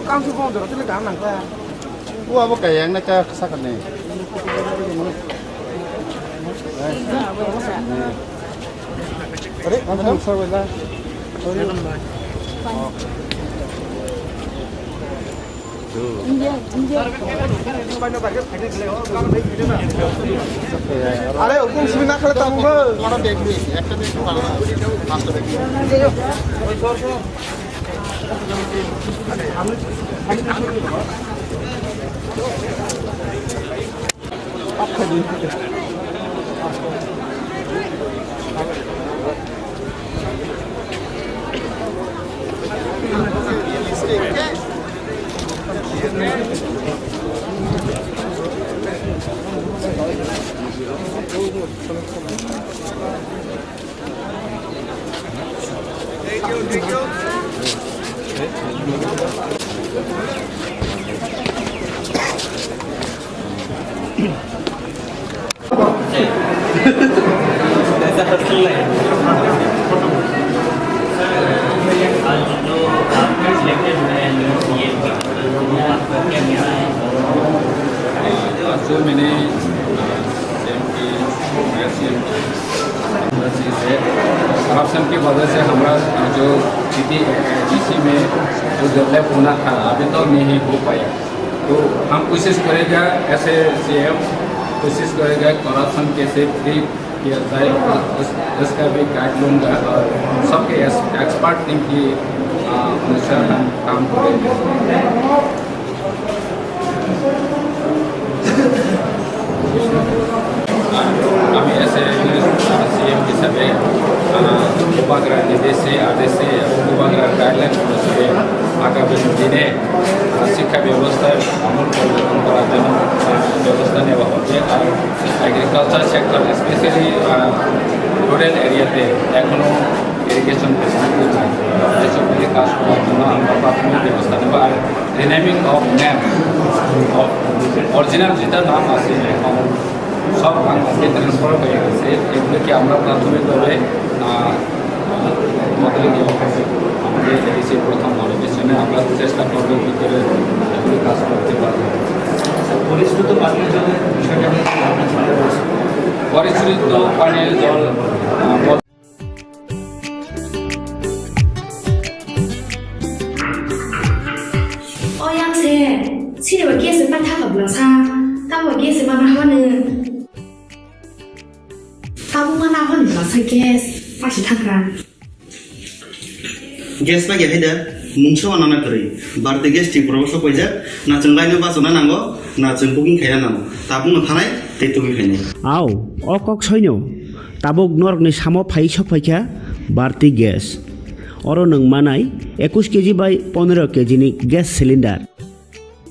Kamu sih mau dorong tuh kanan kan? Wah, apa kayak yang nak kesakan nih? Ada, mana sorry lah. আরে ওরকম সুবিধা খেলে তো আমরা আমরা দেখবি একটা দেখবি ভালো না মাস্টার দেখবি ওই সর সর আমি আপনি দিন Thank you. too many corruption की वजह से हमारा जो जीसी में जो डेवलप होना था अभी तो नहीं हो पाया। तो हम कोशिश करेगा ऐसे सीएम कोशिश करेगा करप्शन कैसे फ्री किया जाए इसका भी गाइड लूँगा और सबके एक्सपर्ट टीम की अनुसार हम काम करेंगे। আমি ऐसे सीएम हिसाबै उपग्रह निर्देश से आदेश से उपग्रह गाइडलाइन अनुसार आगामी दिने शिक्षा व्यवस्था अमूल परिवर्तन करार जন্য व्यवस्था নেওয়া হবে। আর एग्रीकल्चर सेक्टर स्पेशली रूरल एरियाते एखोनो इरिगेशन फैसिलिटी নাই এসবগুলি কাজ করার জন্য আমরা প্রাথমিক ব্যবস্থা নেব। আর renaming of name of original যেটা নাম আছে এখন সব বাংলাতে ট্রান্সফার হয়ে গেছে এগুলোকে আমরা প্রাথমিকভাবে বদলে দেওয়া হবে। আমাদের এসে প্রথম অধিবেশনে আমরা চেষ্টা করব ভিতরে এগুলো কাজ করতে পারবো। পরিশ্রুত পানীয় জলের বিষয়টা নিয়ে পরিশ্রুত পানীয় জল 시리와 게스 반타가 불러사 따와 게스 만나 하는 따보만 하는 불러사 게스 다시 타그라 गेस बा गेहेदा मुंसो आनाना करै बारते गेस टी प्रबस कइजा ना चंगाइनो बासना नांगो ना चंपुकिं खाया नांगो ताबुनो थानाय तेतुबि खायनाय आव अकक सैन्य ताबुक नरकनि साम फाइ सफाइखा बारती गेस अरो नों मानाय 21 केजि बाय 15 केजि नि gas cylinder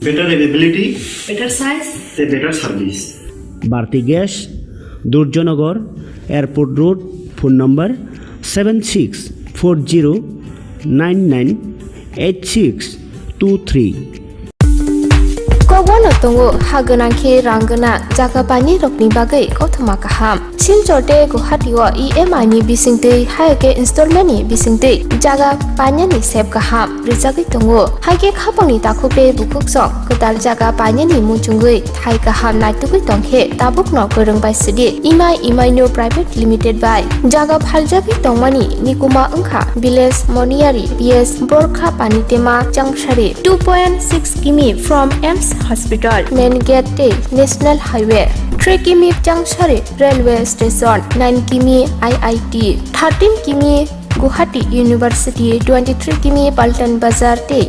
better availability better size the better service Bharati gas Durjannagar airport road phone number 7640998623 Kogono tongo haganangke ranggana jakapani rokni bagai kothoma kaham silchote guhatiwa EMI ni bisingtei haike installment ni bisingtei jaga panya ni sep kaham rijagi tongo haike khapangni takhupe bukuksok kedal jaga panya ni muchungui thai kaham naitugui tongkhe tabukno korongbai sidi EMI no private limited by jaga phaljagi tongmani nikuma ongkha village moniari PS borkha panitema changshari 2.6 km from EMS Hospital main gate National Highway 3 km Changshari Railway Station 9 km IIT 13 km Guwahati University 23 km Paltan Bazar te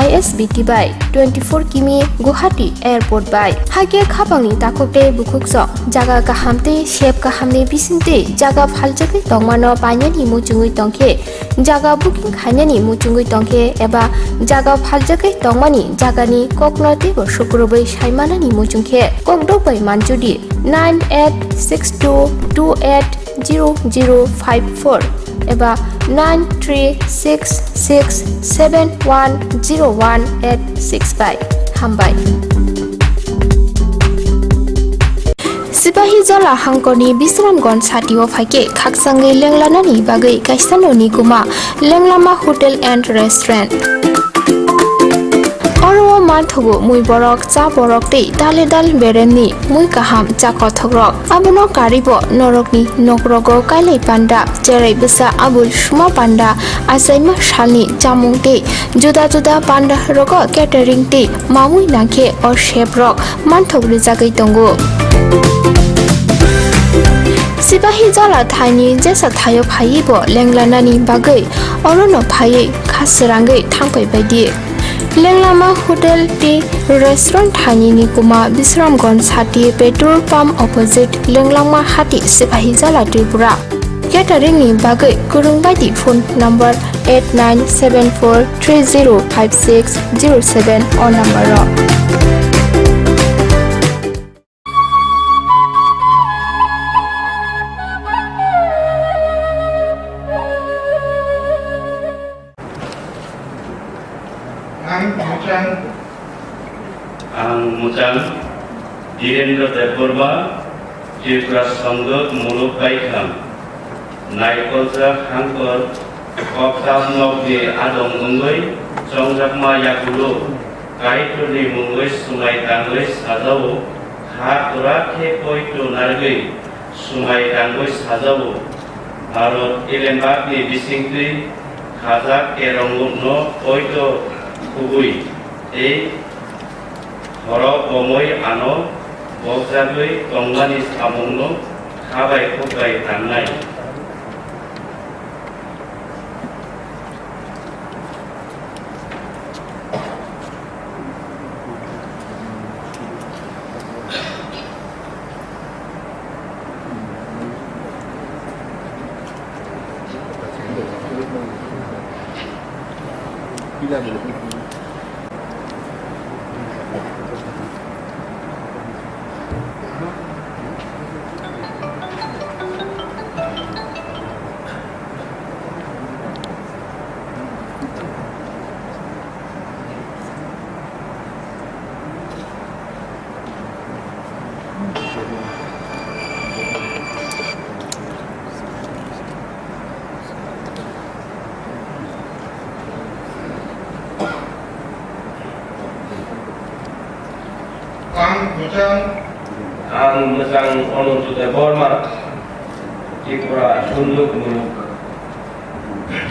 ISBT by 24 km Guwahati Airport by hage khapangni takokte bukuksok jaga kahamte shep kahamni bisingte jaga phaljagi tongmano panyani muchungui tongkhe jaga booking khainani muchungui tongkhe eba jaga phaljagi tongmani jagani koknote bo sukrobai saimanani muchungkhe kokdokbai manjudi 9862280054 eba 9366710185 hambai Sipahi jala hangkoni Bisramganj satio phaike khaksangai lenglanani bagai kaisanoni guma lenglama hotel and restaurant Oro manthogo mui borok cha borok tei dale dal bereni mui kaham cha kothogrok abono karibo norokni nokrogo kailai panda jerai bisa abul suma panda asaima shalni jamung tei juda juda panda rogo catering tei mamui nangkhe or chef rok manthog rijagai tongo Sipahi jala thaini jesa thayo phaibo lenglanani bagai orono phai khasrangai thangpai baidi Lenglama Hotel Tea Restaurant Thani Nikuma Bisramganj Hati Petrol Pump Opposite Lenglama Hati Sipahi Jala Tripura Catering ni bagai kurungbai di phone number 8974305607 or number Ang Mujang Direndra Deborba Tripura Samdot Muluk Baikam Naikolja Hangkor Koksab Nokni Adong Ungoi Chongjakma Yakulo Kaikuni Mungoi Sumai Tangoi Sajao Haturake poito nargui sumai tangoi sajawo Bharot Elembagni bisingtui khajak kerongno poito Khumpui ei horok bomoi ano bogjagui tongmani samungno khabai khubai tannai Ang Mesang Onontude Borma Tripura Sunduk Muluk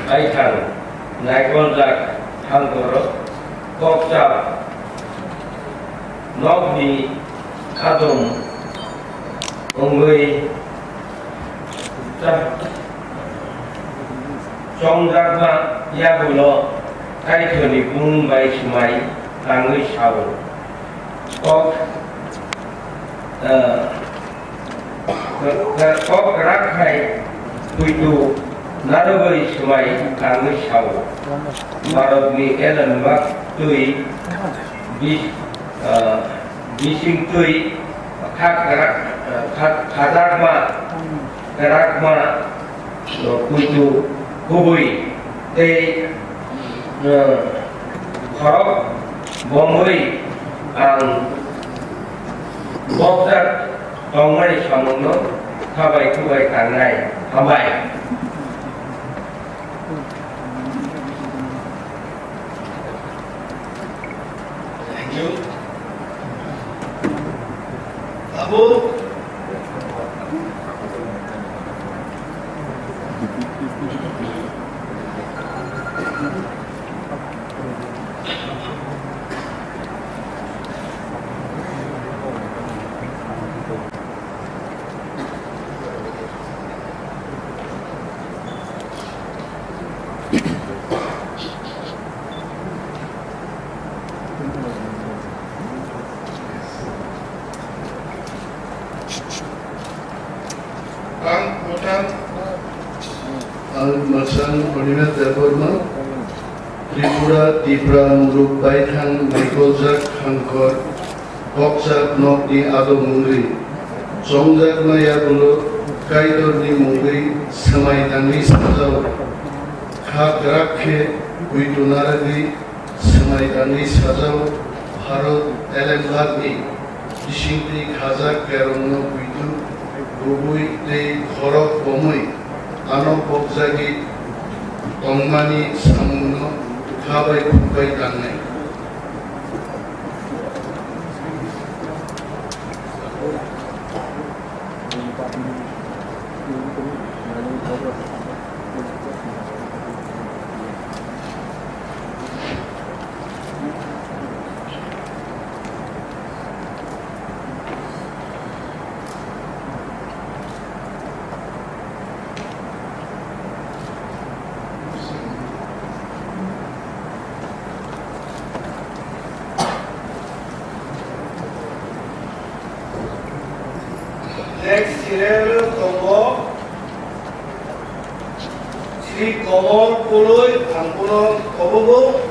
Aikang Naikonjak Hangkoro Kokjab Nogni Adom Ongui Jongjagma Yagulo Kaitoni Mumbai Sumai Tangui Shawo Kok Kok Rakhai Puitu Narogoi Sumai Tangui Shawo Marogni Elembag Tui Bising Tui Karakma Puitu Khumpui Tei Khorok Bomoi ang bogjak tongmani samungno khabai khubai tangnai habai Thank you Abu Al-Masan Panimat Deborma Tripura Tipra Muruk Baithang Naikozak Hangkor Koksak Nok Ni Ado Mungri Jongjak Maya Bulo Kaitor Ni Mungri Samai Tangri Sajau Khak Rakhe Puitu Naragri Samai Tangri Sajau Bharot Elembagni Bisingti Khajak Kerongno Puitu Khumpui Tei Khorok Bomoi Ano bogjagi tongmani samungno khabai khubai tangnai Next Sirel Togo Sri Komol Puroi Ampuno Kobogo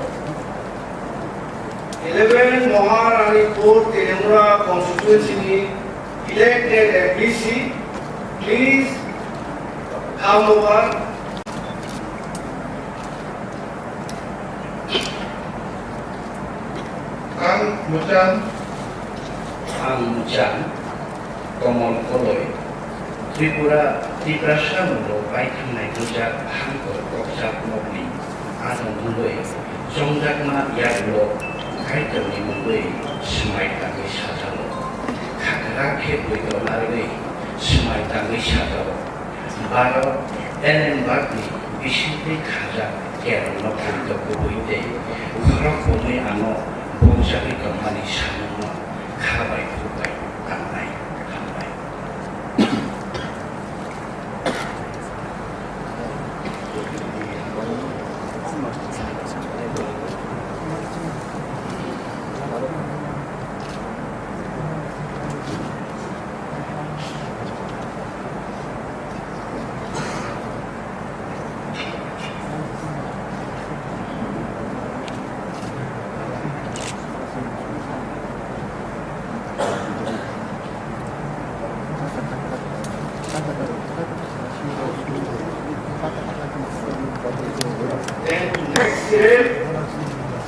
11 Maharanipur Tenmura constituency elected FDC. Please come over. Ang Mujan Komol Koloi Tripura Tiprasamulo BaithangnaI Bujak Hangkor Kokjak Nokni Adong Muloi Jongjakma Yagulo Kaitoni Muloi Sumai Tangui Sajalo राखे बोइदो नारगै समाय तांगै साजाव भारत एलेनबार्गनि बिसिंतै खाजा केरलनो बोइदो गुबैदे भारत गमै आनो बौजागै गमानि सामुनो खाबाय खुबाय थांनाय हामबाय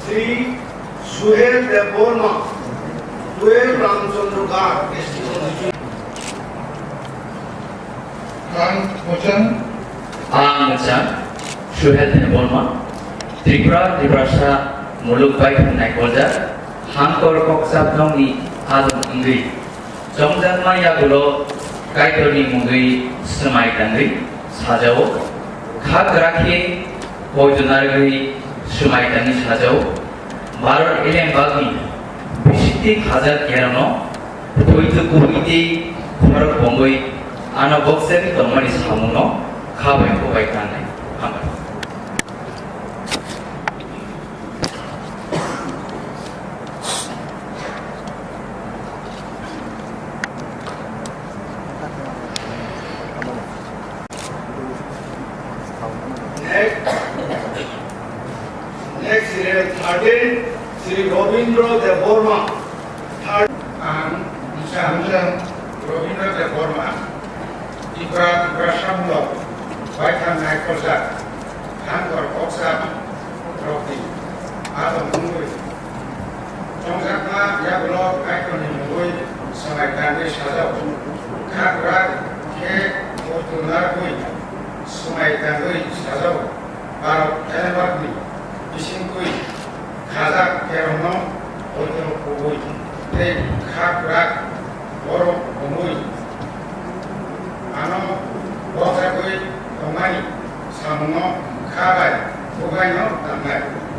Sri Suhel Deborma, 12 Ramchandra Gar, Ang Suhel Deborma, Tripura Muluk Baik Naikoja, Hangkor Koksab Nongi Adam Ingri, Jongdan Maya Gulo, Kaitoni Mungui, Semai Tangri, Sajao, Kagraki, Pojonargui, Sumai Tangi Sajao, Baron Elen Bagni, Bishiti Hazard Kerano, Poitu Kuiti, Korok Bongui, Anna Boxer, Tomaris Hamuno, Kabai Kubai Tanai, Hammer. Next, Sri Robindra Deborma, third, and Samson Robindra Deborma, Tripura Samlo, Baitan Naikoja, Hangkor Koksab, Roki, Adam Khumpui, Jongjakma Yagulo, Kaitoni Mungui, Samai Tangri Sajau, Kakrak, Ke Potunargui, Sumai Tangri Sajau, Barok Elenbargni, Bisingkui, Kazak Kerono, Oito Kubui, Te Kakrak, Borok Kumui, Ano Bozakui, Tomani, Samuno, Kabai, Kubaino, Tamai.